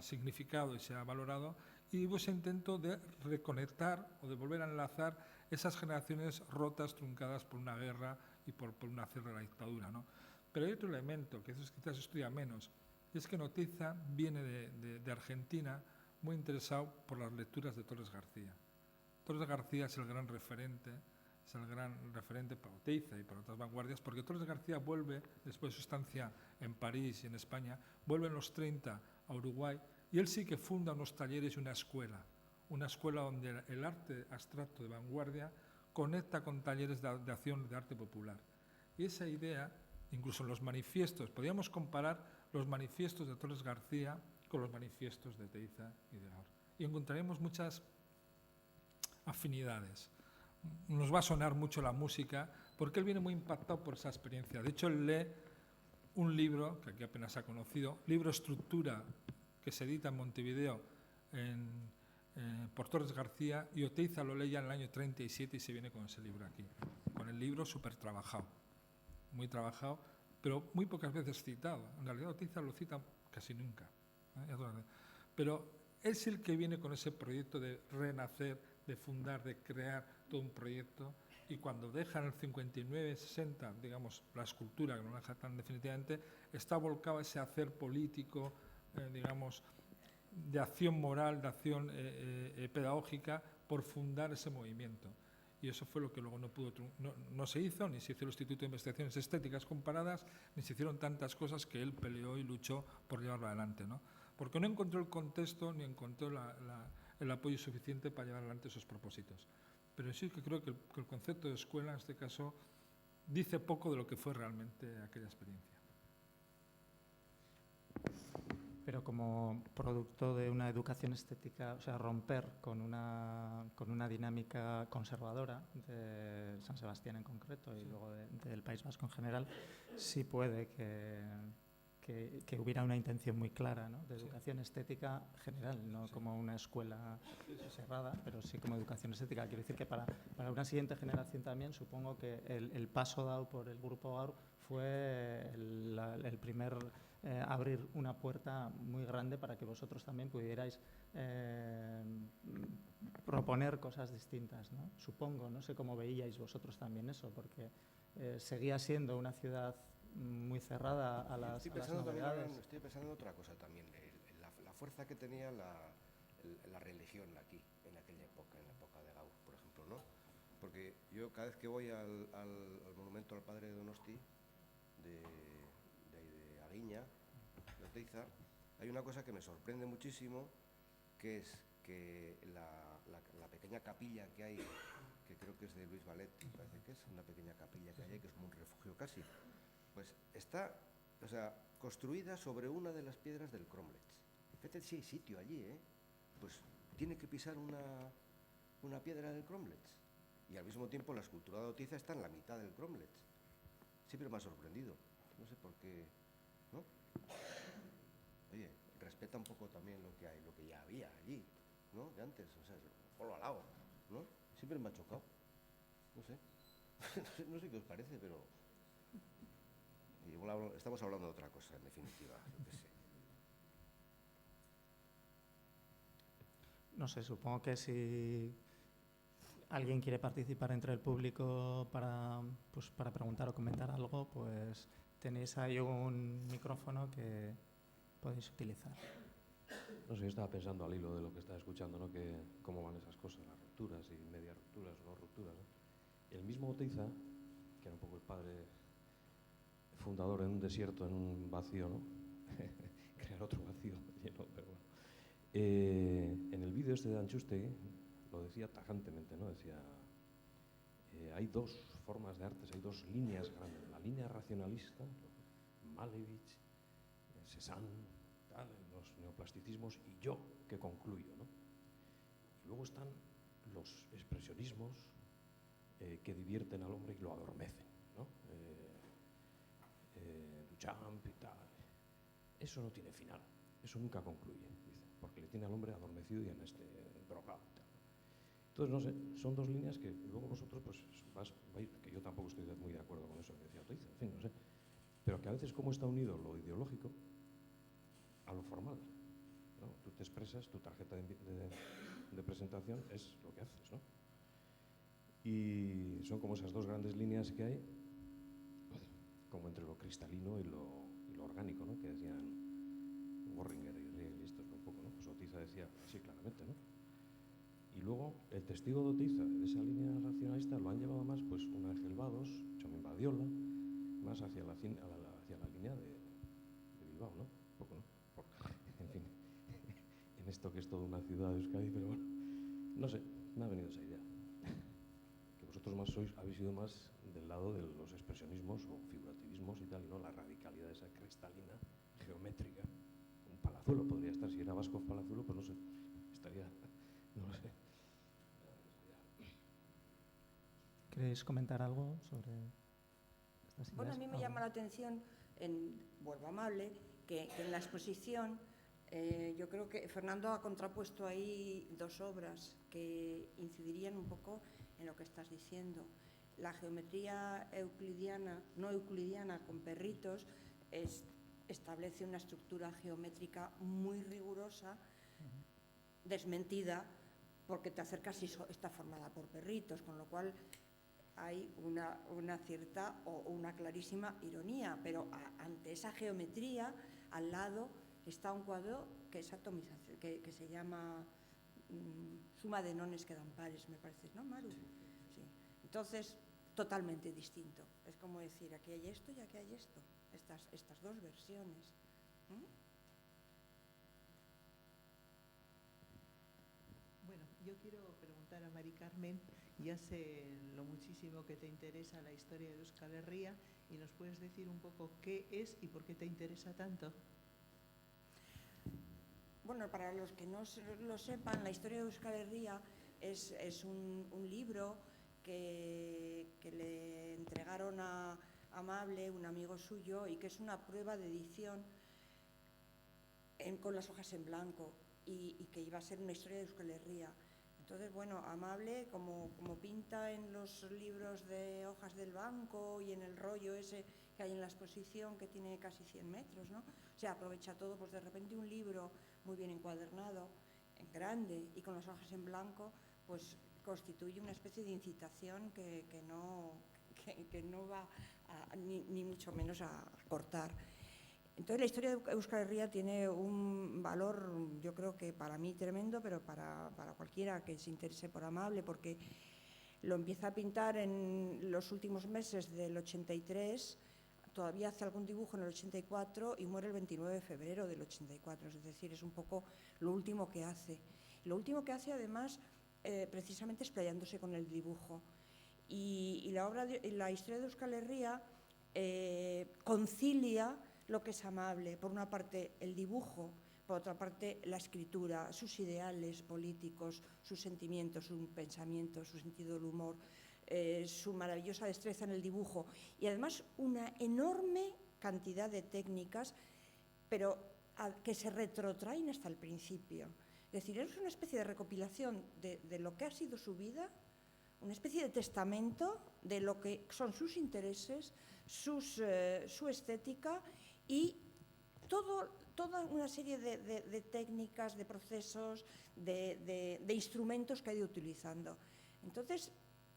significado y se ha valorado, y hubo ese intento de reconectar o de volver a enlazar esas generaciones rotas, truncadas por una guerra y por una cierre de la dictadura, ¿no? Pero hay otro elemento que quizás se estudia menos, y es que Oteiza viene de Argentina muy interesado por las lecturas de Torres García. Torres García es el gran referente para Oteiza y para otras vanguardias, porque Torres García vuelve, después de su estancia en París y en España, vuelve en los 30 a Uruguay, y él sí que funda unos talleres y una escuela donde el arte abstracto de vanguardia conecta con talleres de acción de arte popular. Y esa idea, incluso en los manifiestos, podríamos comparar los manifiestos de Torres García con los manifiestos de Oteiza y de Gaur. Y encontraremos muchas afinidades. Nos va a sonar mucho la música, porque él viene muy impactado por esa experiencia. De hecho, él lee un libro, que aquí apenas ha conocido, libro Estructura, que se edita en Montevideo por Torres García, y Oteiza lo lee ya en el año 37 y se viene con ese libro aquí, con el libro súper trabajado, muy trabajado, pero muy pocas veces citado. En realidad Oteiza lo cita casi nunca, pero es el que viene con ese proyecto de renacer, de fundar, de crear todo un proyecto, y cuando deja en el 59-60, digamos, la escultura, que no la deja tan definitivamente, está volcado a ese hacer político, digamos, de acción moral, de acción pedagógica, por fundar ese movimiento. Y eso fue lo que luego no se hizo, ni se hizo el Instituto de Investigaciones Estéticas Comparadas, ni se hicieron tantas cosas que él peleó y luchó por llevarlo adelante, ¿no? Porque no encontró el contexto ni encontró el apoyo suficiente para llevar adelante esos propósitos. Pero sí que creo que el concepto de escuela, en este caso, dice poco de lo que fue realmente aquella experiencia. Pero como producto de una educación estética, o sea, romper con una dinámica conservadora de San Sebastián en concreto y luego del País Vasco en general, sí puede que hubiera una intención muy clara, ¿no?, de educación estética general, no como una escuela cerrada, pero sí como educación estética. Quiero decir que para una siguiente generación también, supongo que el paso dado por el Grupo Gaur fue el primer abrir una puerta muy grande para que vosotros también pudierais proponer cosas distintas, ¿no? Supongo, no sé cómo veíais vosotros también eso, porque seguía siendo una ciudad muy cerrada a las novedades. Estoy pensando en otra cosa también, la fuerza que tenía la religión aquí, en aquella época, en la época de Gaur, por ejemplo, ¿no? Porque yo cada vez que voy al monumento al padre de Donosti, de Ariña, de Oteiza, hay una cosa que me sorprende muchísimo, que es que la pequeña capilla que hay, que creo que es de Luis Valet, me parece que es una pequeña capilla que hay, que es como un refugio casi, pues está, o sea, construida sobre una de las piedras del Cromlech. Fíjate si hay sitio allí, pues tiene que pisar una piedra del Cromlech. Y al mismo tiempo la escultura de Oteiza está en la mitad del Cromlech. Siempre me ha sorprendido, no sé por qué, ¿no? Oye, respeta un poco también lo que hay, lo que ya había allí, ¿no? De antes, o sea, ponlo al lado, ¿no? Siempre me ha chocado, no sé, no sé qué os parece, pero igual estamos hablando de otra cosa, en definitiva, yo qué sé. No sé, supongo que si alguien quiere participar entre el público para preguntar o comentar algo, pues tenéis ahí un micrófono que podéis utilizar. No sé, yo estaba pensando al hilo de lo que estaba escuchando, ¿no? Que cómo van esas cosas, las rupturas y medias rupturas o no rupturas, ¿no? El mismo Oteiza, que era un poco el padre fundador en un desierto, en un vacío, ¿no? Crear otro vacío lleno, pero bueno. En el vídeo este de Antxustegi lo decía tajantemente, ¿no? Decía, hay dos formas de artes, hay dos líneas grandes. La línea racionalista, Malevich, Cézanne, los neoplasticismos, y yo, que concluyo, ¿no? Y luego están los expresionismos que divierten al hombre y lo adormecen, ¿no? Duchamp y tal. Eso no tiene final, eso nunca concluye, dice, porque le tiene al hombre adormecido y en drogado y tal. Entonces, no sé, son dos líneas que luego vosotros pues vais, que yo tampoco estoy muy de acuerdo con eso que decía Oteiza, en fin, no sé, pero que a veces cómo está unido lo ideológico a lo formal, ¿no? Tú te expresas, tu tarjeta de presentación es lo que haces, ¿no? Y son como esas dos grandes líneas que hay, como entre lo cristalino y lo orgánico, ¿no? Que decían Worringer y Riegel y estos un poco, ¿no? Pues Oteiza decía así claramente, ¿no? Y luego el testigo de Oteiza de esa línea racionalista lo han llevado más, pues, un Ángel Vados, Chomin Badiola, más hacia la línea de Bilbao, ¿no? Un poco, ¿no? En fin, en esto que es toda una ciudad de Euskadi, pero bueno, no sé, me ha venido esa idea. Que vosotros habéis sido más del lado de los expresionismos o figurativismos y tal, ¿no? La radicalidad esa cristalina, geométrica. Un Palazuelo podría estar, si era Váskov Palazuelo, pues no sé, estaría, no lo sé. ¿Queréis comentar algo sobre estas ideas? Bueno, a mí me llama la atención, vuelvo a Amable, que en la exposición yo creo que Fernando ha contrapuesto ahí dos obras que incidirían un poco en lo que estás diciendo. La geometría no euclidiana con perritos establece una estructura geométrica muy rigurosa, desmentida, porque te acercas y está formada por perritos, con lo cual hay una cierta o una clarísima ironía, pero ante esa geometría, al lado está un cuadro que es atomización, que se llama suma de nones que dan pares, me parece, ¿no, Maru? Sí. Entonces, totalmente distinto. Es como decir, aquí hay esto y aquí hay esto, estas dos versiones. Bueno, yo quiero preguntar a Mari Carmen, ya sé lo muchísimo que te interesa la historia de Euskal Herria, y nos puedes decir un poco qué es y por qué te interesa tanto. Bueno, para los que no lo sepan, la historia de Euskal Herria es un libro que le entregaron a Amable, un amigo suyo, y que es una prueba de edición con las hojas en blanco y que iba a ser una historia de Euskal Herria. Entonces, bueno, Amable, como pinta en los libros de hojas del banco y en el rollo ese que hay en la exposición, que tiene casi 100 metros, ¿no? O sea, aprovecha todo, pues de repente un libro muy bien encuadernado, en grande y con las hojas en blanco, pues constituye una especie de incitación que no va ni mucho menos a cortar. Entonces, la historia de Euskal Herria tiene un valor, yo creo que para mí tremendo, pero para cualquiera que se interese por Amable, porque lo empieza a pintar en los últimos meses del 83, todavía hace algún dibujo en el 84 y muere el 29 de febrero del 84, es decir, es un poco lo último que hace. Lo último que hace, además, precisamente explayándose con el dibujo. Y la historia de Euskal Herria concilia lo que es Amable, por una parte el dibujo, por otra parte la escritura, sus ideales políticos, sus sentimientos, su pensamiento, su sentido del humor, su maravillosa destreza en el dibujo y además una enorme cantidad de técnicas, pero que se retrotraen hasta el principio. Es decir, es una especie de recopilación de lo que ha sido su vida, una especie de testamento de lo que son sus intereses, su estética y toda una serie de técnicas, de procesos, de instrumentos que ha ido utilizando. Entonces,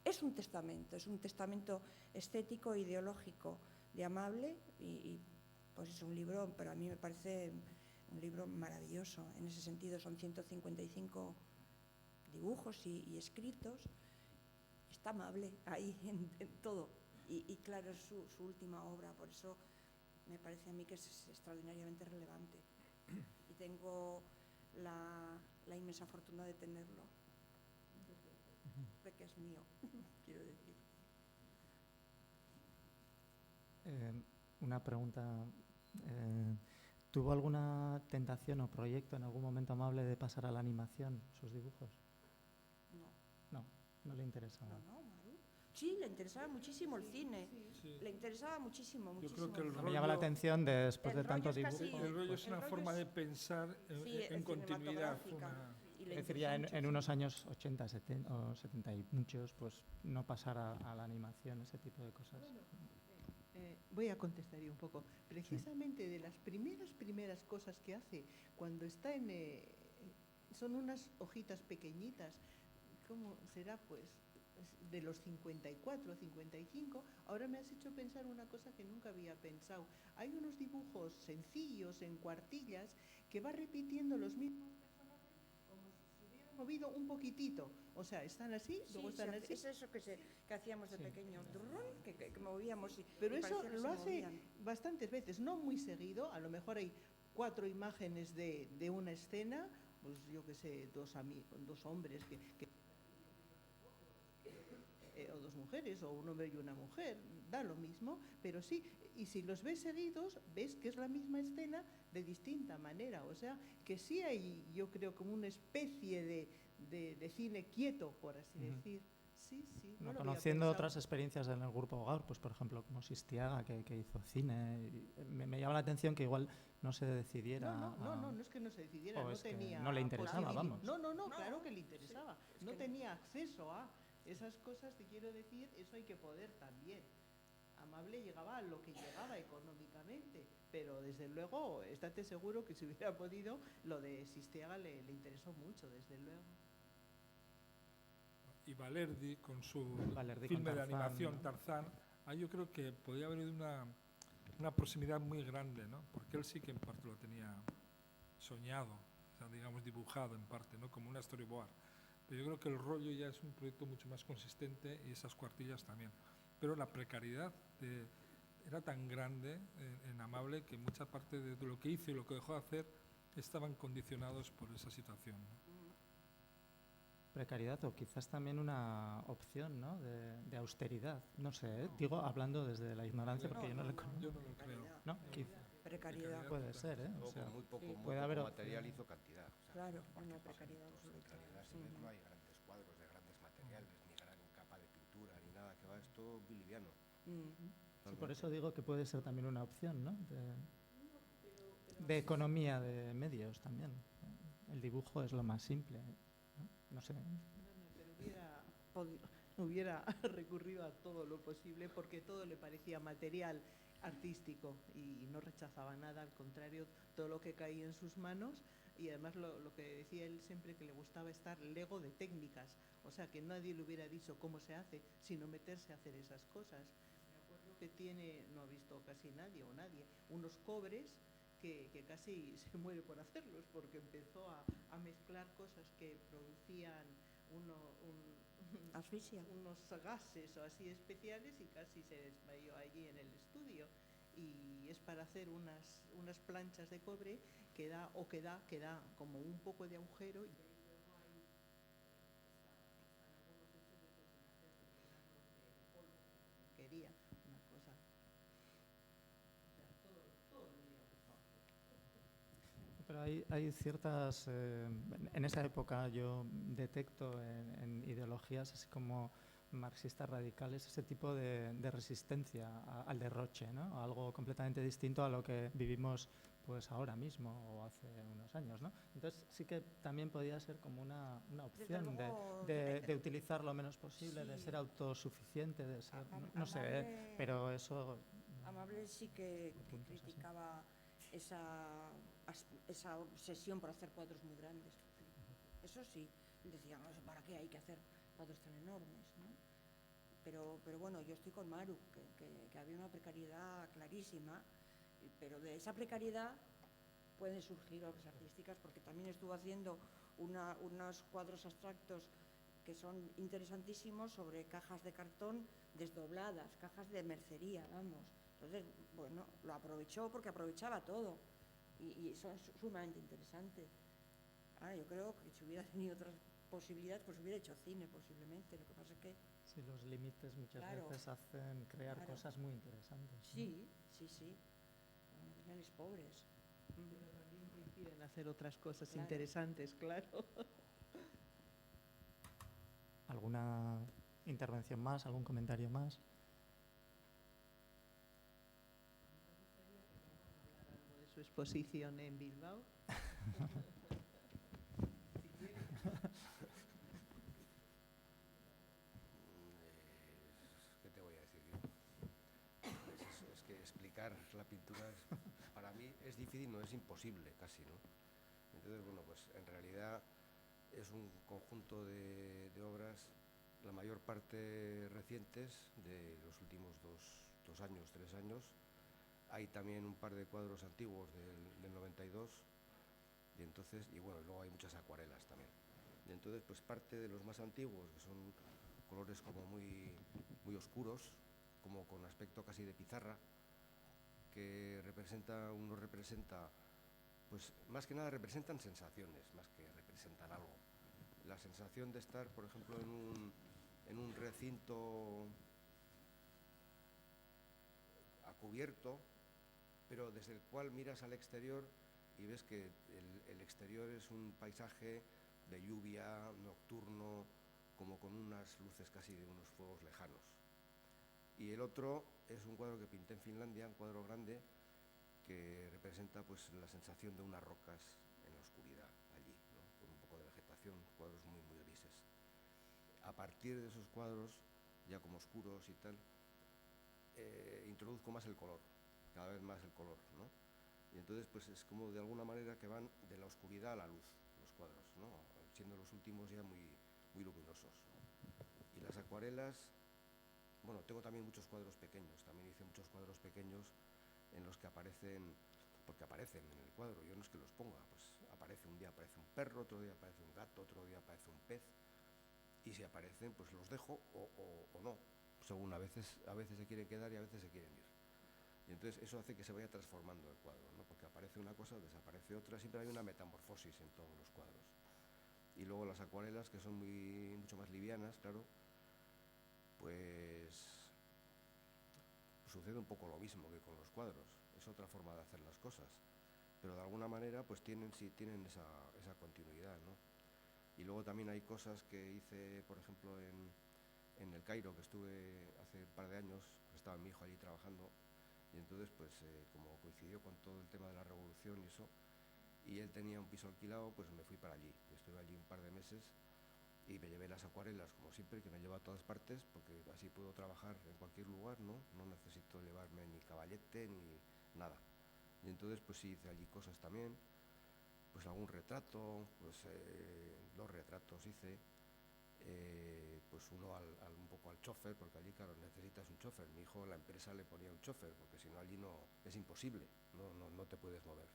es un testamento estético, ideológico de Amable y pues es un libro, pero a mí me parece un libro maravilloso. En ese sentido, son 155 dibujos y escritos. Está Amable ahí en todo. Y claro, es su última obra, por eso me parece a mí que es extraordinariamente relevante. Y tengo la inmensa fortuna de tenerlo, de que es mío, quiero decir. Una pregunta. ¿Tuvo alguna tentación o proyecto en algún momento Amable de pasar a la animación sus dibujos? No le interesaba. No, Maru. Sí, le interesaba muchísimo el cine. Sí. Le interesaba muchísimo. Yo creo que el Me llama la atención después de el tanto rollo es casi- dibujo. El rollo pues, es una forma de pensar es en continuidad. cinematográfica. Y le es decir, interesó ya en muchísimo. unos años 80, 70 o 70 y muchos, pues no pasar a la animación, ese tipo de cosas. Voy a contestar yo un poco. Precisamente de las primeras cosas que hace cuando está son unas hojitas pequeñitas. ¿Cómo será? Pues de los 54, 55. Ahora me has hecho pensar una cosa que nunca había pensado. Hay unos dibujos sencillos en cuartillas que va repitiendo los mismos personajes como si se hubieran movido un poquitito. O sea, están así, luego están así. Es eso que hacíamos de pequeño, que movíamos. Pero y eso parecía que lo se hace movían. bastantes veces, no muy seguido. A lo mejor hay 4 imágenes de una escena, pues yo qué sé, dos hombres o 2 mujeres, o un hombre y una mujer, da lo mismo, pero sí, y si los ves seguidos, ves que es la misma escena de distinta manera. O sea, que sí hay, yo creo, como una especie de cine quieto, por así decir. Sí, no lo había Conociendo pensado. otras experiencias en el grupo Gaur, pues por ejemplo como Sistiaga, que hizo cine, me llama la atención que igual no se decidiera. No es que no se decidiera, o no es que tenía. no le interesaba, posibilidad. vamos. No, claro que le interesaba. Sí, no que tenía acceso a esas cosas, te quiero decir, eso hay que poder también. Amable llegaba a lo que llegaba económicamente, pero desde luego, estate seguro que si hubiera podido, lo de Sistiaga le interesó mucho, desde luego. Y Valerdi, con su Valerdi filme con de Tarzán, animación ¿no? Tarzán, ahí yo creo que podía haber habido una proximidad muy grande, ¿no? Porque él sí que en parte lo tenía soñado, o sea, digamos dibujado en parte, ¿no? Como una storyboard. Pero yo creo que el rollo ya es un proyecto mucho más consistente y esas cuartillas también. Pero la precariedad era tan grande en Amable que mucha parte de lo que hizo y lo que dejó de hacer estaban condicionados por esa situación, ¿no? Precariedad o quizás también una opción, ¿no? de austeridad. No sé, digo hablando desde la ignorancia porque yo no le conozco. Yo no lo creo. No, quizá Precariedad. puede ser, ¿eh? O Luego, sea, con muy poco, sí. muy puede poco haber material opción. hizo cantidad. O sea, Claro, cualquier una cosa. precariedad Entonces, en absoluta. realidad, si ves, no hay grandes cuadros de grandes materiales, ni gran capa de pintura, ni nada, que va, es todo biliviano. Sí, por eso digo que puede ser también una opción, ¿no? De economía de medios también. El dibujo es lo más simple, ¿no? No sé. hubiera recurrido a todo lo posible porque todo le parecía material artístico y no rechazaba nada, al contrario, todo lo que caía en sus manos. Y además lo que decía él siempre, que le gustaba estar lego de técnicas, o sea, que nadie le hubiera dicho cómo se hace, sino meterse a hacer esas cosas. Me acuerdo que tiene, no ha visto casi nadie o nadie, unos cobres que casi se muere por hacerlos, porque empezó a mezclar cosas que producían Asfixia. unos gases o así especiales y casi se desmayó allí en el estudio. Y es para hacer unas planchas de cobre que da como un poco de agujero, y ahí luego hay, están algunos hechos de personajes rellenados de polvo, como quería, una cosa. O sea, todo le hubiera gustado. Pero hay ciertas... en esa época yo detecto en ideologías así como marxistas radicales ese tipo de resistencia al derroche, ¿no? Algo completamente distinto a lo que vivimos pues ahora mismo o hace unos años, ¿no? Entonces sí que también podía ser como una opción luego, de utilizar lo menos posible, sí, de ser autosuficiente, de ser, no sé, amable, pero eso... Amable sí que puntos así. criticaba esa obsesión por hacer cuadros muy grandes. Eso sí, decía, no sé para qué hay que hacer cuadros tan enormes, ¿no? Pero bueno, yo estoy con Maru, que había una precariedad clarísima, pero de esa precariedad pueden surgir obras artísticas, porque también estuvo haciendo unos cuadros abstractos que son interesantísimos sobre cajas de cartón desdobladas, cajas de mercería, vamos. Entonces, bueno, lo aprovechó porque aprovechaba todo, y eso es sumamente interesante. Ahora, yo creo que si hubiera tenido otras posibilidades, pues hubiera hecho cine posiblemente. Lo que pasa es que... Sí, los límites muchas Claro, veces hacen crear claro. cosas muy interesantes. Sí, sí, sí. Los pobres. Pero también te impiden hacer otras cosas Claro. interesantes, claro. ¿Alguna intervención más? ¿Algún comentario más? Me gustaría que Ramón hablara algo de su exposición en Bilbao. Si quiere. ¿Qué te voy a decir yo? Es que explicar la pintura para mí es difícil, no es imposible casi, ¿no? Entonces, bueno, pues en realidad es un conjunto de obras, la mayor parte recientes, de los últimos dos años, 3 años. Hay también un par de cuadros antiguos del 92, y bueno, luego hay muchas acuarelas también. Y entonces, pues parte de los más antiguos, que son colores como muy oscuros, como con aspecto casi de pizarra, que uno representa, pues más que nada representan sensaciones, más que representan algo. La sensación de estar, por ejemplo, en un recinto a cubierto, pero desde el cual miras al exterior y ves que el exterior es un paisaje de lluvia, nocturno, como con unas luces casi de unos fuegos lejanos. Y el otro es un cuadro que pinté en Finlandia, un cuadro grande, que representa pues la sensación de unas rocas en la oscuridad allí, ¿no? Con un poco de vegetación, cuadros muy grises. A partir de esos cuadros, ya como oscuros y tal, introduzco más el color, cada vez más el color, ¿no? Y entonces pues es como de alguna manera que van de la oscuridad a la luz los cuadros, ¿no? Siendo los últimos ya muy luminosos. Y las acuarelas, bueno, tengo también muchos cuadros pequeños, también hice muchos cuadros pequeños en los que aparecen, porque aparecen en el cuadro, yo no es que los ponga, pues un día aparece un perro, otro día aparece un gato, otro día aparece un pez, y si aparecen pues los dejo o no, según a veces se quieren quedar y a veces se quieren ir. Y entonces eso hace que se vaya transformando el cuadro, ¿no? Porque aparece una cosa, desaparece otra, siempre hay una metamorfosis en todos los cuadros. Y luego las acuarelas, que son mucho más livianas, claro, pues sucede un poco lo mismo que con los cuadros, es otra forma de hacer las cosas, pero de alguna manera pues tienen esa continuidad, ¿no? Y luego también hay cosas que hice, por ejemplo, en el Cairo, que estuve hace un par de años, estaba mi hijo allí trabajando, y entonces pues como coincidió con todo el tema de la revolución y eso, y él tenía un piso alquilado, pues me fui para allí, estuve allí un par de meses, Y me llevé las acuarelas, como siempre, que me llevo a todas partes, porque así puedo trabajar en cualquier lugar, ¿no? No necesito llevarme ni caballete ni nada. Y entonces, pues sí, hice allí cosas también, pues algún retrato, pues 2 retratos hice, pues uno un poco al chofer, porque allí, claro, necesitas un chofer. Mi hijo, la empresa le ponía un chofer, porque si no allí no, es imposible, no te puedes mover.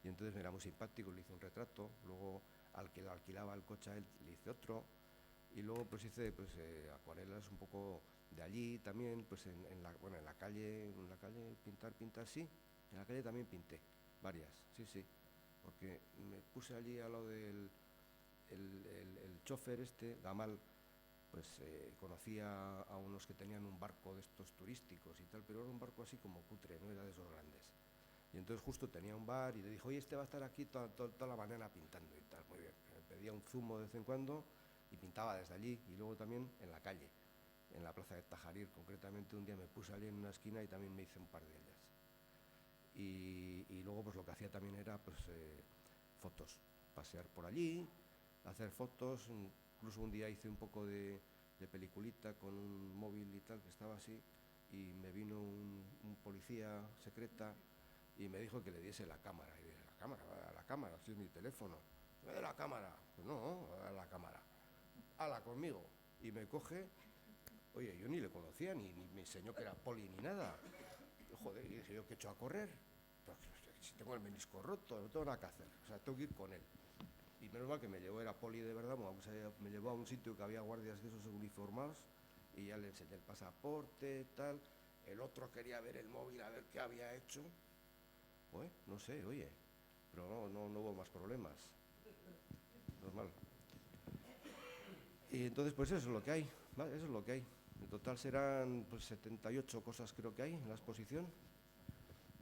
Y entonces me era muy simpático, le hice un retrato, luego al que le alquilaba el coche a él le hice otro, y luego pues hice pues acuarelas un poco de allí también, pues en la calle pintar, sí, en la calle también pinté, varias, sí, porque me puse allí a lo del el chofer este, Gamal, pues conocía a unos que tenían un barco de estos turísticos y tal, pero era un barco así como cutre, no era de esos grandes. Y entonces justo tenía un bar y le dijo, oye, este va a estar aquí toda la mañana pintando y tal, muy bien. Me pedía un zumo de vez en cuando y pintaba desde allí, y luego también en la calle, en la plaza de Tajarir. Concretamente un día me puse allí en una esquina y también me hice un par de ellas. Y luego pues lo que hacía también era pues fotos, pasear por allí, hacer fotos. Incluso un día hice un poco de peliculita con un móvil y tal, que estaba así, y me vino un policía secreta y me dijo que le diese la cámara. Y dije, la cámara, si es mi teléfono. ¿Me de la cámara? Pues no, a la cámara. Hala, conmigo. Y me coge, oye, yo ni le conocía, ni me enseñó que era poli ni nada. Joder, y dije yo, ¿qué he hecho a correr? Pues, si tengo el menisco roto, no tengo nada que hacer. O sea, tengo que ir con él. Y menos mal que me llevó, era poli de verdad, me llevó a un sitio que había guardias de esos uniformados, y ya le enseñé el pasaporte, tal. El otro quería ver el móvil, a ver qué había hecho. Pues, no sé, oye, pero no hubo más problemas. Normal. Y entonces, pues eso es lo que hay, ¿vale? Eso es lo que hay. En total serán pues 78 cosas creo que hay en la exposición,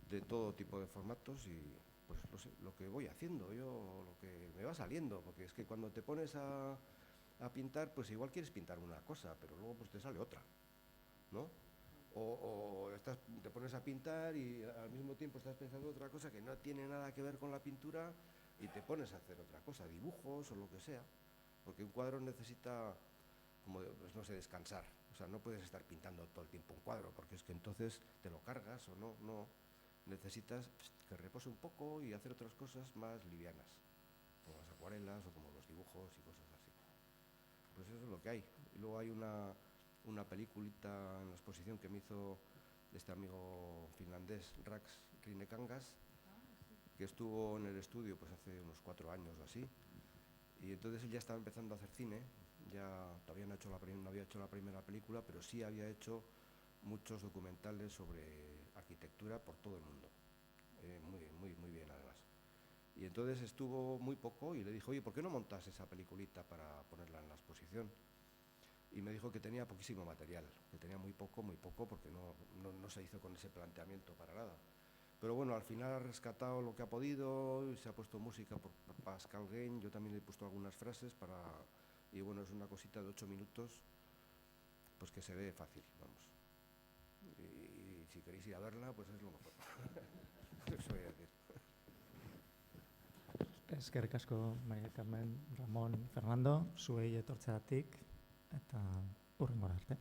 de todo tipo de formatos, y pues no sé, lo que voy haciendo yo, lo que me va saliendo, porque es que cuando te pones a pintar, pues igual quieres pintar una cosa, pero luego pues te sale otra, ¿no? O te pones a pintar y al mismo tiempo estás pensando otra cosa que no tiene nada que ver con la pintura, y te pones a hacer otra cosa, dibujos o lo que sea, porque un cuadro necesita, como pues, no sé, descansar. O sea, no puedes estar pintando todo el tiempo un cuadro, porque es que entonces te lo cargas o no. Necesitas que repose un poco y hacer otras cosas más livianas, como las acuarelas o como los dibujos y cosas así. Pues eso es lo que hay. Y luego hay una peliculita en la exposición que me hizo este amigo finlandés, Rax Rinekangas, que estuvo en el estudio pues hace unos 4 años o así. Y entonces él ya estaba empezando a hacer cine, ya todavía no había hecho la primera película, pero sí había hecho muchos documentales sobre arquitectura por todo el mundo. Muy bien además. Y entonces estuvo muy poco y le dijo, oye, ¿por qué no montas esa peliculita para ponerla en la exposición? Y me dijo que tenía poquísimo material, que tenía muy poco, porque no se hizo con ese planteamiento para nada. Pero bueno, al final ha rescatado lo que ha podido, y se ha puesto música por Pascal Gain, yo también le he puesto algunas frases y bueno, es una cosita de 8 minutos, pues que se ve fácil, vamos. Y si queréis ir a verla, pues es lo mejor. Eso voy a decir. Eskerrik asko, Maria Carmen, Ramon, Fernando, zuei etortzeagatik, eta hurrengora arte.